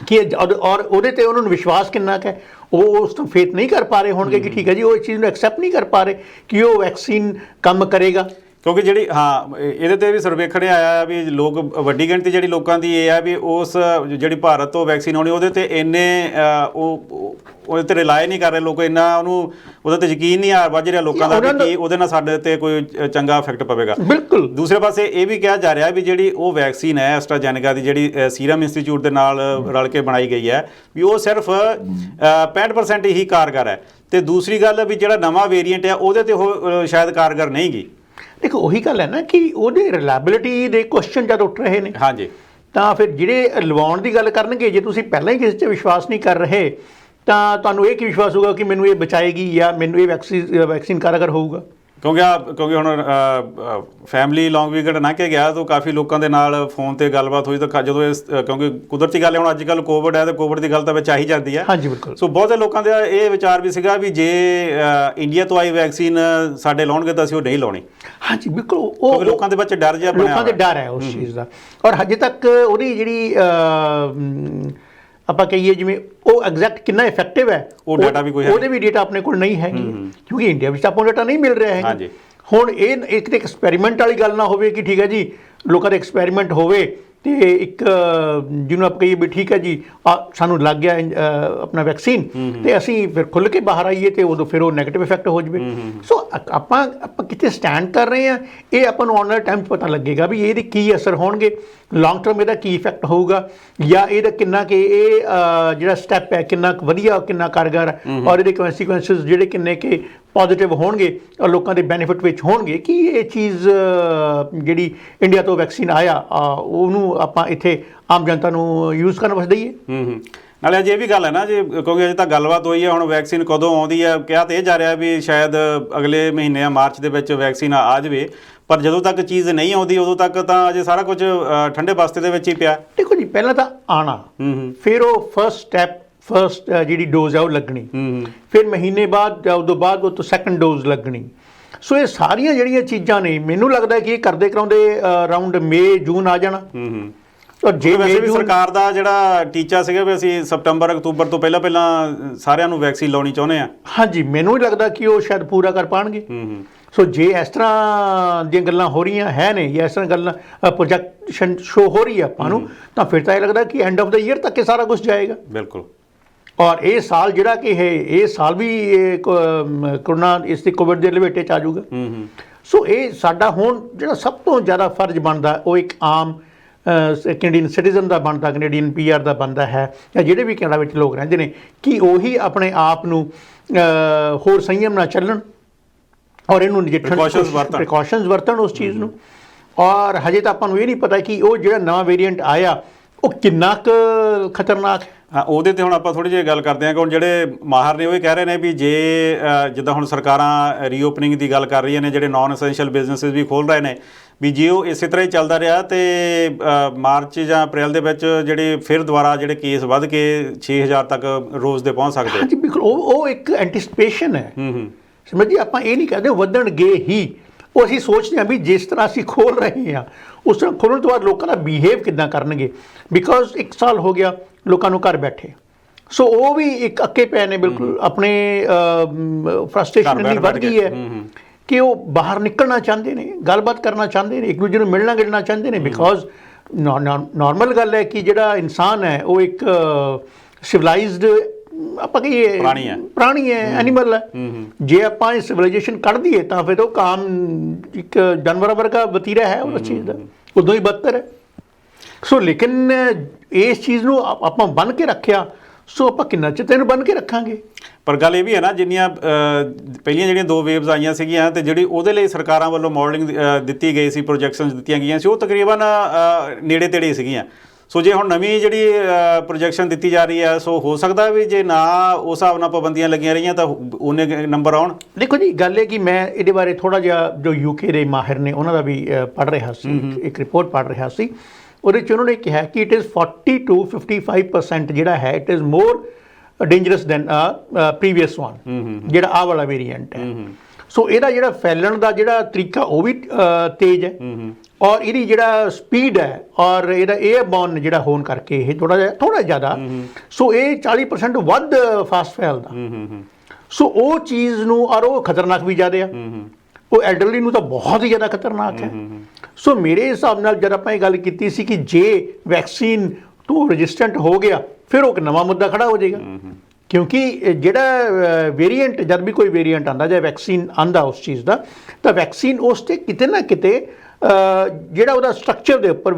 Speaker 2: ਕਿ ਔਰ ਉਹਦੇ ਤੇ ਉਹਨਾਂ ਨੂੰ ਵਿਸ਼ਵਾਸ ਕਿੰਨਾ ਕੁ ਹੈ, ਉਹ ਉਸ ਤੋਂ ਫੇਥ ਨਹੀਂ ਕਰ ਪਾ ਰਹੇ ਹੋਣਗੇ ਕਿ ਠੀਕ ਹੈ ਜੀ, ਉਹ ਇਸ ਚੀਜ਼ ਨੂੰ ਐਕਸੈਪਟ ਨਹੀਂ ਕਰ ਪਾ ਰਹੇ ਕਿ ਉਹ ਵੈਕਸੀਨ ਕੰਮ ਕਰੇਗਾ।
Speaker 1: ਕਿਉਂਕਿ ਜਿਹੜੀ ਇਹਦੇ ਤੇ ਵੀ ਸਰਵੇਖਣ ਆਇਆ ਵੀ ਲੋਕ ਵੱਡੀ ਗਿਣਤੀ ਜਿਹੜੀ ਲੋਕਾਂ ਦੀ ਇਹ ਆ ਵੀ ਉਸ ਜਿਹੜੀ ਭਾਰਤ ਤੋਂ ਵੈਕਸੀਨ ਆਉਣੀ ਉਹਦੇ ਤੇ ਇੰਨੇ ਉਹਦੇ ਤੇ ਰਿਲਾਈ ਨਹੀਂ ਕਰ ਰਹੇ ਲੋਕ, ਇੰਨਾ ਉਹਦੇ ਤੇ ਯਕੀਨ ਨਹੀਂ ਵੱਜ ਰਿਹਾ ਲੋਕਾਂ ਦਾ ਕਿ ਉਹਦੇ ਨਾਲ ਸਾਡੇ ਤੇ ਕੋਈ ਚੰਗਾ ਇਫੈਕਟ ਪਵੇਗਾ।
Speaker 2: ਬਿਲਕੁਲ।
Speaker 1: ਦੂਸਰੇ ਪਾਸੇ ਇਹ ਵੀ ਕਿਹਾ ਜਾ ਰਿਹਾ ਵੀ ਜਿਹੜੀ ਉਹ ਵੈਕਸੀਨ ਹੈ ਐਸਟਰਾਜੈਨੇਕਾ ਦੀ ਜਿਹੜੀ ਸੀਰਮ ਇੰਸਟੀਚਿਊਟ ਦੇ ਨਾਲ ਰਲ ਕੇ ਬਣਾਈ ਗਈ ਹੈ ਵੀ ਉਹ ਸਿਰਫ 65% ਹੀ ਕਾਰਗਰ ਹੈ, ਤੇ ਦੂਸਰੀ ਗੱਲ ਵੀ ਜਿਹੜਾ ਨਵਾਂ ਵੇਰੀਐਂਟ ਹੈ ਉਹਦੇ ਤੇ ਉਹ ਸ਼ਾਇਦ ਕਾਰਗਰ ਨਹੀਂ ਗੀ।
Speaker 2: ਦੇਖੋ ਉਹੀ ਗੱਲ ਹੈ ਨਾ ਕਿ ਉਹਦੇ ਰਿਲਾਇਬਿਲਿਟੀ ਦੇ ਕੁਐਸਚਨ ਜਦ ਉੱਠ ਰਹੇ ਨੇ ਤਾਂ ਫਿਰ ਜਿਹੜੇ ਲਵਾਉਣ ਦੀ ਗੱਲ ਕਰਨਗੇ, ਜੇ ਤੁਸੀਂ ਪਹਿਲਾਂ ਹੀ ਕਿਸੇ 'ਤੇ ਵਿਸ਼ਵਾਸ ਨਹੀਂ ਕਰ ਰਹੇ ਤਾਂ ਤੁਹਾਨੂੰ ਇਹ ਕੀ ਵਿਸ਼ਵਾਸ ਹੋਊਗਾ ਕਿ ਮੈਨੂੰ ਇਹ ਬਚਾਏਗੀ ਜਾਂ ਮੈਨੂੰ ਇਹ ਵੈਕਸੀਨ ਕਾਰਗਰ ਹੋਊਗਾ।
Speaker 1: ਕਿਉਂਕਿ ਹੁਣ ਫੈਮਿਲੀ ਲੌਂਗ ਵੀਕਐਂਡ ਲੰਘ ਕੇ ਗਿਆ ਤਾਂ ਕਾਫੀ ਲੋਕਾਂ ਦੇ ਨਾਲ ਫੋਨ ਤੇ ਗੱਲਬਾਤ ਹੋਈ ਤਾਂ ਜਦੋਂ ਕਿਉਂਕਿ ਕੁਦਰਤੀ ਗੱਲ ਹੈ, ਹੁਣ ਅੱਜ ਕੱਲ੍ਹ ਕੋਵਿਡ ਹੈ ਤੇ ਕੋਵਿਡ ਦੀ ਗੱਲ ਤਾਂ ਵਿੱਚ ਆ ਹੀ ਜਾਂਦੀ ਹੈ।
Speaker 2: ਹਾਂਜੀ, ਬਿਲਕੁਲ।
Speaker 1: ਸੋ ਬਹੁਤੇ ਲੋਕਾਂ ਦਾ ਇਹ ਵਿਚਾਰ ਵੀ ਸੀਗਾ ਵੀ ਜੇ ਇੰਡੀਆ ਤੋਂ ਆਈ ਵੈਕਸੀਨ ਸਾਡੇ ਲਾਉਣਗੇ ਤਾਂ ਅਸੀਂ ਉਹ ਨਹੀਂ ਲਾਉਣੀ।
Speaker 2: ਹਾਂਜੀ, ਬਿਲਕੁਲ।
Speaker 1: ਉਹ ਲੋਕਾਂ ਦੇ ਵਿੱਚ ਡਰ ਜਿਹਾ ਬਣਿਆ,
Speaker 2: ਲੋਕਾਂ ਦੇ ਡਰ ਹੈ ਉਸ ਚੀਜ਼ ਦਾ। ਔਰ ਹਜੇ ਤੱਕ ਉਹਦੀ ਜਿਹੜੀ ਆਪਾਂ ਕਹੀਏ ਜਿਵੇਂ ਉਹ ਐਗਜ਼ੈਕਟ ਕਿੰਨਾ ਇਫੈਕਟਿਵ ਹੈ
Speaker 1: ਉਹ ਡਾਟਾ ਵੀ ਕੋਈ
Speaker 2: ਉਹਦੇ ਵੀ ਡੇਟਾ ਆਪਣੇ ਕੋਲ ਨਹੀਂ ਹੈਗੀ, ਕਿਉਂਕਿ ਇੰਡੀਆ ਵਿੱਚ ਆਪਾਂ ਨੂੰ ਡਾਟਾ ਨਹੀਂ ਮਿਲ ਰਿਹਾ ਹੈ। ਹੁਣ ਇਹ ਇੱਕ ਤੇ ਐਕਸਪੈਰੀਮੈਂਟ ਵਾਲੀ ਗੱਲ ਨਾ ਹੋਵੇ ਕਿ ਠੀਕ ਹੈ ਜੀ ਲੋਕਾਂ ਦਾ ਐਕਸਪੈਰੀਮੈਂਟ ਹੋਵੇ ਤੇ ਇੱਕ ਜਿਹਨੂੰ ਆਪਾਂ ਕਹੀਏ ਵੀ ਠੀਕ ਹੈ ਜੀ ਸਾਨੂੰ ਲੱਗ ਗਿਆ ਆਪਣਾ ਵੈਕਸੀਨ ਤੇ ਅਸੀਂ ਫਿਰ ਖੁੱਲ੍ਹ ਕੇ ਬਾਹਰ ਆਈਏ ਤੇ ਉਦੋਂ ਫਿਰ ਉਹ ਨੈਗੇਟਿਵ ਇਫੈਕਟ ਹੋ ਜਾਵੇ। ਸੋ ਆਪਾਂ ਕਿੱਥੇ ਸਟੈਂਡ ਕਰ ਰਹੇ ਹਾਂ ਇਹ ਆਪਾਂ ਨੂੰ ਆਉਣ ਵਾਲੇ ਟਾਈਮ 'ਚ ਪਤਾ ਲੱਗੇਗਾ ਵੀ ਇਹਦੇ ਕੀ ਅਸਰ ਹੋਣਗੇ, ਲੌਂਗ ਟਰਮ ਇਹਦਾ ਕੀ ਇਫੈਕਟ ਹੋਊਗਾ, ਜਾਂ ਇਹਦਾ ਕਿੰਨਾ ਕਿ ਇਹ ਜਿਹੜਾ ਸਟੈਪ ਹੈ ਕਿੰਨਾ ਵਧੀਆ, ਕਿੰਨਾ ਕਾਰਗਰ, ਔਰ ਇਹਦੇ ਕਨਸੀਕੁਐਂਸਿਸ ਜਿਹੜੇ ਕਿੰਨੇ ਕਿ ਪੋਜ਼ੀਟਿਵ ਹੋਣਗੇ ਔਰ ਲੋਕਾਂ ਦੇ ਬੈਨੀਫਿਟ ਵਿੱਚ ਹੋਣਗੇ ਕਿ ਇਹ ਚੀਜ਼ ਜਿਹੜੀ ਇੰਡੀਆ ਤੋਂ ਵੈਕਸੀਨ ਆਇਆ ਉਹਨੂੰ ਆਪਾਂ ਇੱਥੇ ਆਮ ਜਨਤਾ ਨੂੰ ਯੂਜ਼ ਕਰਨ ਵਾਸਤੇ ਦਈਏ।
Speaker 1: ਨਾਲੇ ਅਜੇ ਇਹ ਵੀ ਗੱਲ ਹੈ ਨਾ ਜੀ, ਕਿਉਂਕਿ ਅਜੇ ਤਾਂ ਗੱਲਬਾਤ ਹੋਈ ਹੈ, ਹੁਣ ਵੈਕਸੀਨ ਕਦੋਂ ਆਉਂਦੀ ਹੈ ਕਿਹਾ ਤਾਂ ਇਹ ਜਾ ਰਿਹਾ ਵੀ ਸ਼ਾਇਦ ਅਗਲੇ ਮਹੀਨੇ ਮਾਰਚ ਦੇ ਵਿੱਚ ਵੈਕਸੀਨ ਆ ਜਾਵੇ, ਪਰ ਜਦੋਂ ਤੱਕ ਚੀਜ਼ ਨਹੀਂ ਆਉਂਦੀ ਉਦੋਂ ਤੱਕ ਤਾਂ ਅਜੇ ਸਾਰਾ ਕੁਝ ਠੰਡੇ ਬਸਤੇ ਦੇ ਵਿੱਚ ਹੀ ਪਿਆ।
Speaker 2: ਦੇਖੋ ਜੀ, ਪਹਿਲਾਂ ਤਾਂ ਆਉਣਾ, ਫਿਰ ਉਹ ਫਸਟ ਜਿਹੜੀ ਡੋਜ਼ ਹੈ ਉਹ ਲੱਗਣੀ, ਫਿਰ ਮਹੀਨੇ ਬਾਅਦ ਜਾਂ ਉਦੋਂ ਬਾਅਦ ਉਹ ਤੋਂ ਸੈਕੰਡ ਡੋਜ਼ ਲੱਗਣੀ। ਸੋ ਇਹ ਸਾਰੀਆਂ ਜਿਹੜੀਆਂ ਚੀਜ਼ਾਂ ਨੇ ਮੈਨੂੰ ਲੱਗਦਾ ਕਿ ਇਹ ਕਰਦੇ ਕਰਾਉਂਦੇ ਅਰਾਊਂਡ ਮਈ ਜੂਨ ਆ ਜਾਣਾ। ਔਰ ਜੇ ਵੈਸੇ ਵੀ
Speaker 1: ਸਰਕਾਰ ਦਾ ਜਿਹੜਾ ਟੀਚਾ ਸੀਗਾ ਵੀ ਅਸੀਂ ਸਤੰਬਰ ਅਕਤੂਬਰ ਤੋਂ ਪਹਿਲਾਂ ਸਾਰਿਆਂ ਨੂੰ ਵੈਕਸੀਨ ਲਾਉਣੀ ਚਾਹੁੰਦੇ ਆ।
Speaker 2: ਹਾਂਜੀ, ਮੈਨੂੰ ਹੀ ਲੱਗਦਾ ਕਿ ਉਹ ਸ਼ਾਇਦ ਪੂਰਾ ਕਰ ਪਾਉਣਗੇ। ਸੋ ਜੇ ਇਸ ਤਰ੍ਹਾਂ ਦੀਆਂ ਗੱਲਾਂ ਹੋ ਰਹੀਆਂ ਹੈ ਨੇ ਜਾਂ ਇਸ ਤਰ੍ਹਾਂ ਗੱਲਾਂ ਪ੍ਰੋਜੈਕਸ਼ਨ ਸ਼ੋ ਹੋ ਰਹੀ ਹੈ ਆਪਾਂ ਨੂੰ, ਤਾਂ ਫਿਰ ਤਾਂ ਇਹ ਲੱਗਦਾ ਕਿ ਐਂਡ ਆਫ ਦਾ ਈਅਰ ਤੱਕ ਇਹ ਸਾਰਾ ਕੁਝ ਜਾਏਗਾ।
Speaker 1: ਬਿਲਕੁਲ।
Speaker 2: ਔਰ ਇਹ ਸਾਲ ਜਿਹੜਾ ਕਿ ਇਹ ਸਾਲ ਵੀ ਕਰੋਨਾ ਇਸ ਦੀ ਕੋਵਿਡ ਦੇ ਲਪੇਟੇ 'ਚ ਆ ਜਾਊਗਾ। ਸੋ ਇਹ ਸਾਡਾ ਹੁਣ ਜਿਹੜਾ ਸਭ ਤੋਂ ਜ਼ਿਆਦਾ ਫਰਜ਼ ਬਣਦਾ ਉਹ ਇੱਕ ਆਮ ਕੈਨੇਡੀਅਨ ਸਿਟੀਜ਼ਨ ਦਾ ਬਣਦਾ, ਕੈਨੇਡੀਅਨ PR ਦਾ ਬਣਦਾ ਹੈ, ਜਾਂ ਜਿਹੜੇ ਵੀ ਕੈਨੇਡਾ ਵਿੱਚ ਲੋਕ ਰਹਿੰਦੇ ਨੇ, ਕਿ ਉਹੀ ਆਪਣੇ ਆਪ ਨੂੰ ਹੋਰ ਸੰਯਮ ਨਾਲ ਚੱਲਣ ਔਰ ਇਹਨੂੰ ਨਜਿੱਠਣ, ਪ੍ਰੀਕਾਸ਼ਨਸ ਵਰਤਣ ਉਸ ਚੀਜ਼ ਨੂੰ। ਔਰ ਹਜੇ ਤਾਂ ਆਪਾਂ ਨੂੰ ਇਹ ਨਹੀਂ ਪਤਾ ਕਿ ਉਹ ਜਿਹੜਾ ਨਵਾਂ ਵੇਰੀਐਂਟ ਆਇਆ ਉਹ ਕਿੰਨਾ ਕੁ ਖਤਰਨਾਕ ਹੈ।
Speaker 1: ਹਾਂ, ਉਹਦੇ ਤੇ ਹੁਣ ਆਪਾਂ ਥੋੜੀ ਜਿਹੀ ਗੱਲ ਕਰਦੇ ਹਾਂ ਕਿ ਹੁਣ ਜਿਹੜੇ ਮਾਹਰ ਨੇ ਉਹ ਇਹ ਕਹਿ ਰਹੇ ਨੇ ਵੀ ਜੇ ਜਿੱਦਾਂ ਹੁਣ ਸਰਕਾਰਾਂ ਰੀਓਪਨਿੰਗ ਦੀ ਗੱਲ ਕਰ ਰਹੀਆਂ ਨੇ, ਜਿਹੜੇ ਨਾਨ ਐਸੈਂਸ਼ੀਅਲ ਬਿਜ਼ਨਸਿਸ ਵੀ ਖੋਲ੍ਹ ਰਹੇ ਨੇ, ਵੀ ਜੇ ਉਹ ਇਸੇ ਤਰ੍ਹਾਂ ਹੀ ਚੱਲਦਾ ਰਿਹਾ ਤੇ ਮਾਰਚ ਜਾਂ ਅਪ੍ਰੈਲ ਦੇ ਵਿੱਚ ਜਿਹੜੇ ਫਿਰ ਦੁਬਾਰਾ ਜਿਹੜੇ ਕੇਸ ਵੱਧ ਕੇ 6000 ਤੱਕ ਰੋਜ਼ ਦੇ ਪਹੁੰਚ ਸਕਦੇ।
Speaker 2: ਹਾਂਜੀ ਬਿਲਕੁਲ, ਉਹ ਇੱਕ ਐਂਟੀਸਪੇਸ਼ਨ ਹੈ। ਸਮਝ ਜੀ, ਆਪਾਂ ਇਹ ਨਹੀਂ ਕਹਦੇ ਵਧਣਗੇ ਹੀ, ਉਹ ਅਸੀਂ ਸੋਚਦੇ ਹਾਂ ਵੀ ਜਿਸ ਤਰ੍ਹਾਂ ਅਸੀਂ ਖੋਲ੍ਹ ਰਹੇ ਹਾਂ ਉਸ ਤਰ੍ਹਾਂ ਖੋਲ੍ਹਣ ਤੋਂ ਬਾਅਦ ਲੋਕਾਂ ਦਾ ਬਿਹੇਵ ਕਿੱਦਾਂ ਕਰਨਗੇ। ਬਿਕੋਜ਼ 1 ਸਾਲ ਹੋ ਗਿਆ ਲੋਕਾਂ ਨੂੰ ਘਰ ਬੈਠੇ, ਸੋ ਉਹ ਵੀ ਇੱਕ ਅੱਕੇ ਪਏ ਨੇ ਬਿਲਕੁਲ, ਆਪਣੇ ਫਰਸਟ੍ਰੇਸ਼ਨ ਇੰਨੀ ਵੱਧ ਗਈ ਹੈ ਕਿ ਉਹ ਬਾਹਰ ਨਿਕਲਣਾ ਚਾਹੁੰਦੇ ਨੇ, ਗੱਲਬਾਤ ਕਰਨਾ ਚਾਹੁੰਦੇ ਨੇ, ਇੱਕ ਦੂਜੇ ਨੂੰ ਮਿਲਣਾ ਗਿਲਣਾ ਚਾਹੁੰਦੇ ਨੇ। ਬਿਕੋਜ਼ ਨਾਰਮਲ ਗੱਲ ਹੈ ਕਿ ਜਿਹੜਾ ਇਨਸਾਨ ਹੈ ਉਹ ਇੱਕ ਸਿਵਲਾਈਜ਼ਡ ਆਪਾਂ ਕਹੀਏ ਪ੍ਰਾਣੀ ਹੈ, ਐਨੀਮਲ ਹੈ। ਜੇ ਆਪਾਂ ਇਹ ਸਿਵਲਾਈਜੇਸ਼ਨ ਕੱਢ ਦਈਏ ਤਾਂ ਫਿਰ ਉਹ ਕਾਮ ਇੱਕ ਜਾਨਵਰਾਂ ਵਰਗਾ ਵਤੀਰਾ ਹੈ ਉਸ ਚੀਜ਼ ਦਾ, ਉਦੋਂ ਹੀ ਬਦਤਰ ਹੈ। ਸੋ ਲੇਕਿਨ ਇਸ ਚੀਜ਼ ਨੂੰ ਆਪਾਂ ਬੰਨ੍ਹ ਕੇ ਰੱਖਿਆ, ਸੋ ਆਪਾਂ ਕਿੰਨਾ ਚਿਰ ਇਹਨੂੰ ਬੰਨ੍ਹ ਕੇ ਰੱਖਾਂਗੇ।
Speaker 1: ਪਰ ਗੱਲ ਇਹ ਵੀ ਹੈ ਨਾ, ਜਿੰਨੀਆਂ ਪਹਿਲੀਆਂ ਜਿਹੜੀਆਂ 2 ਵੇਵਜ਼ ਆਈਆਂ ਸੀਗੀਆਂ ਤੇ ਜਿਹੜੀ ਉਹਦੇ ਲਈ ਸਰਕਾਰਾਂ ਵੱਲੋਂ ਮਾਡਲਿੰਗ ਦਿੱਤੀ ਗਈ ਸੀ, ਪ੍ਰੋਜੈਕਸ਼ਨਸ ਦਿੱਤੀਆਂ ਗਈਆਂ ਸੀ, ਉਹ ਤਕਰੀਬਨ ਨੇੜੇ ਤੇੜੇ ਸੀਗੀਆਂ। ਸੋ ਜੇ ਹੁਣ ਨਵੀਂ ਜਿਹੜੀ ਪ੍ਰੋਜੈਕਸ਼ਨ ਦਿੱਤੀ ਜਾ ਰਹੀ ਹੈ, ਸੋ ਹੋ ਸਕਦਾ ਵੀ ਜੇ ਨਾ ਉਸ ਹਿਸਾਬ ਨਾਲ ਪਾਬੰਦੀਆਂ ਲੱਗੀਆਂ ਰਹੀਆਂ ਤਾਂ ਉਹਨੇ ਨੰਬਰ ਆਉਣ। ਦੇਖੋ ਜੀ, ਗੱਲ ਇਹ ਕਿ ਮੈਂ ਇਹਦੇ ਬਾਰੇ ਥੋੜ੍ਹਾ ਜਿਹਾ ਜੋ UK ਦੇ ਮਾਹਿਰ ਨੇ ਉਹਨਾਂ ਦਾ ਵੀ ਪੜ੍ਹ ਰਿਹਾ ਸੀ, ਇੱਕ ਰਿਪੋਰਟ ਪੜ੍ਹ ਰਿਹਾ ਸੀ। ਉਹਦੇ 'ਚ ਉਹਨਾਂ ਨੇ ਕਿਹਾ ਕਿ ਇਟ ਇਜ਼ 40 to 55% ਜਿਹੜਾ ਹੈ it is more dangerous than previous one, ਜਿਹੜਾ ਆਹ ਵਾਲਾ ਵੇਰੀਐਂਟ ਹੈ। ਸੋ ਇਹਦਾ ਜਿਹੜਾ ਫੈਲਣ ਦਾ ਜਿਹੜਾ ਤਰੀਕਾ ਉਹ ਵੀ ਤੇਜ਼ ਹੈ, ਔਰ ਇਹਦੀ ਜਿਹੜਾ ਸਪੀਡ ਹੈ ਔਰ ਇਹਦਾ 에ਅਰਬੋਰਨ ਜਿਹੜਾ ਹੋਣ ਕਰਕੇ ਇਹ ਥੋੜਾ ਜ਼ਿਆਦਾ, ਸੋ ਇਹ 40% ਵੱਧ ਫਾਸਟ ਫੈਲਦਾ। ਸੋ ਉਹ ਚੀਜ਼ ਨੂੰ, ਔਰ ਉਹ ਖਤਰਨਾਕ ਵੀ ਜ਼ਿਆਦਾ ਆ, ਉਹ ਐਲਡਰਲੀ ਨੂੰ ਤਾਂ ਬਹੁਤ ਹੀ ਜ਼ਿਆਦਾ ਖਤਰਨਾਕ ਹੈ। ਸੋ ਮੇਰੇ ਹਿਸਾਬ ਨਾਲ ਜਦ ਆਪਾਂ ਇਹ ਗੱਲ ਕੀਤੀ ਸੀ ਕਿ ਜੇ ਵੈਕਸੀਨ ਤੋਂ ਰੈਜ਼ਿਸਟੈਂਟ ਹੋ ਗਿਆ ਫਿਰ ਉਹ ਇੱਕ ਨਵਾਂ ਮੁੱਦਾ ਖੜਾ ਹੋ ਜਾਏਗਾ, ਕਿਉਂਕਿ ਜਿਹੜਾ ਵੇਰੀਐਂਟ, ਜਦ ਵੀ ਕੋਈ ਵੇਰੀਐਂਟ ਆਉਂਦਾ ਜਾਂ ਵੈਕਸੀਨ ਆਉਂਦਾ ਉਸ ਚੀਜ਼ ਦਾ, ਤਾਂ ਵੈਕਸੀਨ ਉਸ 'ਤੇ ਕਿਤੇ ਨਾ ਕਿਤੇ ਜਿਹੜਾ ਉਹਦਾ ਸਟਰਕਚਰ ਦੇ ਉੱਪਰ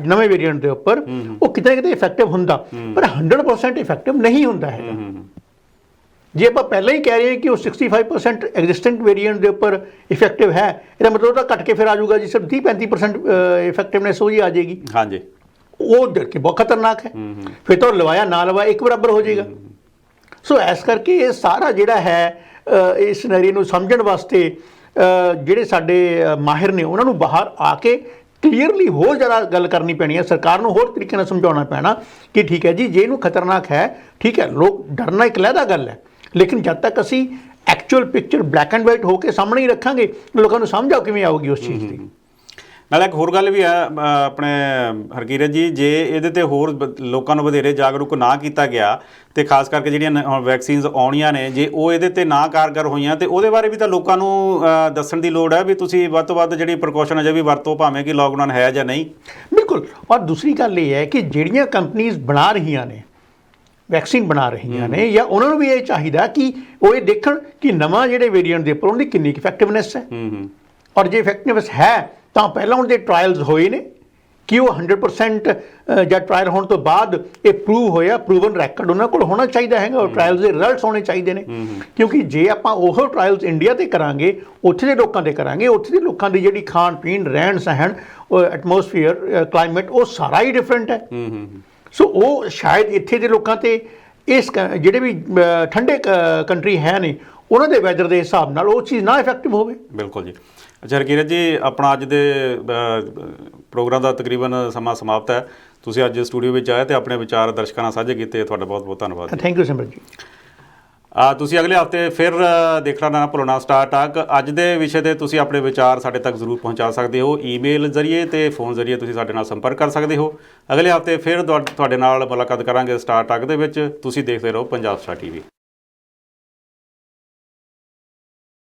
Speaker 1: ਨਵੇਂ ਵੇਰੀਐਂਟ ਦੇ ਉੱਪਰ ਉਹ ਕਿਤੇ ਨਾ ਕਿਤੇ ਇਫੈਕਟਿਵ ਹੁੰਦਾ, ਪਰ 100% ਇਫੈਕਟਿਵ ਨਹੀਂ ਹੁੰਦਾ ਹੈਗਾ। ਜੇ ਆਪਾਂ ਪਹਿਲਾਂ ਹੀ ਕਹਿ ਰਹੇ ਹਾਂ ਕਿ ਉਹ 65% ਐਗਜ਼ਿਸਟੈਂਟ ਵੇਰੀਐਂਟ ਦੇ ਉੱਪਰ ਇਫੈਕਟਿਵ ਹੈ, ਇਹਦਾ ਮਤਲਬ ਤਾਂ ਘੱਟ ਕੇ ਫਿਰ ਆ ਜਾਊਗਾ ਜੀ ਸਿਰਫ 30-35% ਇਫੈਕਟਿਵਨੈਸ ਉਹੀ ਆ ਜਾਏਗੀ। ਹਾਂਜੀ, ਉਹ ਡਰ ਕੇ ਬਹੁਤ ਖਤਰਨਾਕ ਹੈ। ਫਿਰ ਤਾਂ ਲਵਾਇਆ ਨਾ ਲਵਾਇਆ ਇੱਕ ਬਰਾਬਰ ਹੋ ਜਾਏਗਾ। ਸੋ ਇਸ ਕਰਕੇ ਇਹ ਸਾਰਾ ਜਿਹੜਾ ਹੈ ਇਸ ਸਿਨੈਰੀਓ ਨੂੰ ਸਮਝਣ ਵਾਸਤੇ ਜਿਹੜੇ ਸਾਡੇ ਮਾਹਿਰ ਨੇ ਉਹਨਾਂ ਨੂੰ ਬਾਹਰ ਆ ਕੇ ਕਲੀਅਰਲੀ ਹੋਰ ਜ਼ਿਆਦਾ ਗੱਲ ਕਰਨੀ ਪੈਣੀ ਹੈ। ਸਰਕਾਰ ਨੂੰ ਹੋਰ ਤਰੀਕੇ ਨਾਲ ਸਮਝਾਉਣਾ ਪੈਣਾ ਕਿ ਠੀਕ ਹੈ ਜੀ, ਜੇ ਇਹਨੂੰ ਖਤਰਨਾਕ ਹੈ, ਠੀਕ ਹੈ, ਲੋਕ ਡਰਨਾ ਇੱਕ ਲਹਿਦਾ ਗੱਲ ਹੈ, ਲੇਕਿਨ ਜਦ ਤੱਕ ਅਸੀਂ actual picture black and white ਹੋ ਕੇ ਸਾਹਮਣੇ ਹੀ ਰੱਖਾਂਗੇ, ਲੋਕਾਂ ਨੂੰ ਸਮਝ ਆਓ ਕਿਵੇਂ ਆਊਗੀ ਉਸ ਚੀਜ਼ ਦੀ। ਨਾਲ ਇੱਕ ਹੋਰ ਗੱਲ ਵੀ ਹੈ ਆਪਣੇ ਹਰਕੀਰਤ ਜੀ, ਜੇ ਇਹਦੇ 'ਤੇ ਹੋਰ ਲੋਕਾਂ ਨੂੰ ਵਧੇਰੇ ਜਾਗਰੂਕ ਨਾ ਕੀਤਾ ਗਿਆ ਤੇ ਖਾਸ ਕਰਕੇ ਜਿਹੜੀਆਂ ਵੈਕਸੀਨਸ ਆਉਣੀਆਂ ਨੇ, ਜੇ ਉਹ ਇਹਦੇ 'ਤੇ ਨਾ ਕਾਰਗਰ ਹੋਈਆਂ ਤੇ ਉਹਦੇ ਬਾਰੇ ਵੀ ਤਾਂ ਲੋਕਾਂ ਨੂੰ ਦੱਸਣ ਦੀ ਲੋੜ ਹੈ ਵੀ ਤੁਸੀਂ ਵੱਧ ਤੋਂ ਵੱਧ ਜਿਹੜੀ ਪ੍ਰੀਕਾਸ਼ਨ ਅਜੇ ਵੀ ਵਰਤੋ, ਭਾਵੇਂ ਕਿ ਲੋਕਡਾਊਨ ਹੈ ਜਾਂ ਨਹੀਂ। ਬਿਲਕੁਲ।
Speaker 2: ਔਰ ਦੂਸਰੀ ਗੱਲ ਇਹ ਹੈ ਕਿ ਜਿਹੜੀਆਂ ਕੰਪਨੀਆਂ ਬਣਾ ਰਹੀਆਂ ਨੇ, ਵੈਕਸੀਨ ਬਣਾ ਰਹੀਆਂ ਨੇ, ਜਾਂ ਉਹਨਾਂ ਨੂੰ ਵੀ ਇਹ ਚਾਹੀਦਾ ਕਿ ਉਹ ਇਹ ਦੇਖਣ ਕਿ ਨਵਾਂ ਜਿਹੜੇ ਵੇਰੀਐਂਟ ਦੇ ਉੱਪਰ ਉਹਦੀ ਕਿੰਨੀ ਇਫੈਕਟਿਵਨੈਸ ਹੈ, ਔਰ ਜੇ ਇਫੈਕਟਿਵਨੈਸ ਹੈ ਤਾਂ ਪਹਿਲਾਂ ਉਹਦੇ ਟਰਾਇਲਸ ਹੋਏ ਨੇ ਕਿ ਉਹ 100% ਜਾਂ ਟਰਾਇਲ ਹੋਣ ਤੋਂ ਬਾਅਦ ਇਹ ਪ੍ਰੂਵ ਹੋਇਆ, ਪ੍ਰੂਵਨ ਰੈਕਡ ਉਹਨਾਂ ਕੋਲ ਹੋਣਾ ਚਾਹੀਦਾ ਹੈਗਾ, ਉਹ ਟਰਾਇਲਸ ਦੇ ਰਿਜ਼ਲਟਸ ਹੋਣੇ ਚਾਹੀਦੇ ਨੇ। ਕਿਉਂਕਿ ਜੇ ਆਪਾਂ ਉਹ ਟਰਾਇਲਸ ਇੰਡੀਆ 'ਤੇ ਕਰਾਂਗੇ, ਉੱਥੇ ਦੇ ਲੋਕਾਂ 'ਤੇ ਕਰਾਂਗੇ, ਉੱਥੇ ਦੇ ਲੋਕਾਂ ਦੀ ਜਿਹੜੀ ਖਾਣ ਪੀਣ, ਰਹਿਣ ਸਹਿਣ, ਐਟਮੋਸਫੀਅਰ, ਕਲਾਈਮੇਟ, ਉਹ ਸਾਰਾ ਹੀ ਡਿਫਰੈਂਟ ਹੈ। ਸੋ ਉਹ ਸ਼ਾਇਦ ਇੱਥੇ ਦੇ ਲੋਕਾਂ 'ਤੇ ਇਸ ਜਿਹੜੇ ਵੀ ਠੰਡੇ ਕੰਟਰੀ ਹੈ ਨੇ ਉਹਨਾਂ ਦੇ ਵੈਦਰ ਦੇ ਹਿਸਾਬ ਨਾਲ ਉਹ ਚੀਜ਼ ਨਾ ਇਫੈਕਟਿਵ ਹੋਵੇ।
Speaker 1: ਬਿਲਕੁਲ ਜੀ। ਅੱਛਾ ਹਰਕੀਰਤ ਜੀ, ਆਪਣਾ ਅੱਜ ਦੇ ਪ੍ਰੋਗਰਾਮ ਦਾ ਤਕਰੀਬਨ ਸਮਾਂ ਸਮਾਪਤ ਹੈ। ਤੁਸੀਂ ਅੱਜ ਸਟੂਡੀਓ ਵਿੱਚ ਆਏ ਤੇ ਆਪਣੇ ਵਿਚਾਰ ਦਰਸ਼ਕਾਂ ਨਾਲ ਸਾਂਝੇ ਕੀਤੇ, ਤੁਹਾਡਾ ਬਹੁਤ ਬਹੁਤ ਧੰਨਵਾਦ।
Speaker 2: ਥੈਂਕ ਯੂ ਸਿਮਰਨ ਜੀ।
Speaker 1: ਤੁਸੀਂ ਅਗਲੇ ਹਫਤੇ ਫਿਰ ਦੇਖਣਾ ਨਾ ਭੁੱਲਣਾ ਸਟਾਰ ਟਾਕ। ਅੱਜ ਦੇ ਵਿਸ਼ੇ 'ਤੇ ਤੁਸੀਂ ਆਪਣੇ ਵਿਚਾਰ ਸਾਡੇ ਤੱਕ ਜ਼ਰੂਰ ਪਹੁੰਚਾ ਸਕਦੇ ਹੋ, ਈਮੇਲ ਜ਼ਰੀਏ ਤੇ ਫੋਨ ਜ਼ਰੀਏ ਤੁਸੀਂ ਸਾਡੇ ਨਾਲ ਸੰਪਰਕ ਕਰ ਸਕਦੇ ਹੋ। ਅਗਲੇ ਹਫਤੇ ਫਿਰ ਤੁਹਾਡੇ ਨਾਲ ਮੁਲਾਕਾਤ ਕਰਾਂਗੇ ਸਟਾਰ ਟਾਕ ਦੇ ਵਿੱਚ। ਤੁਸੀਂ ਦੇਖਦੇ ਰਹੋ ਪੰਜਾਬ ਸਟਾਰ TV।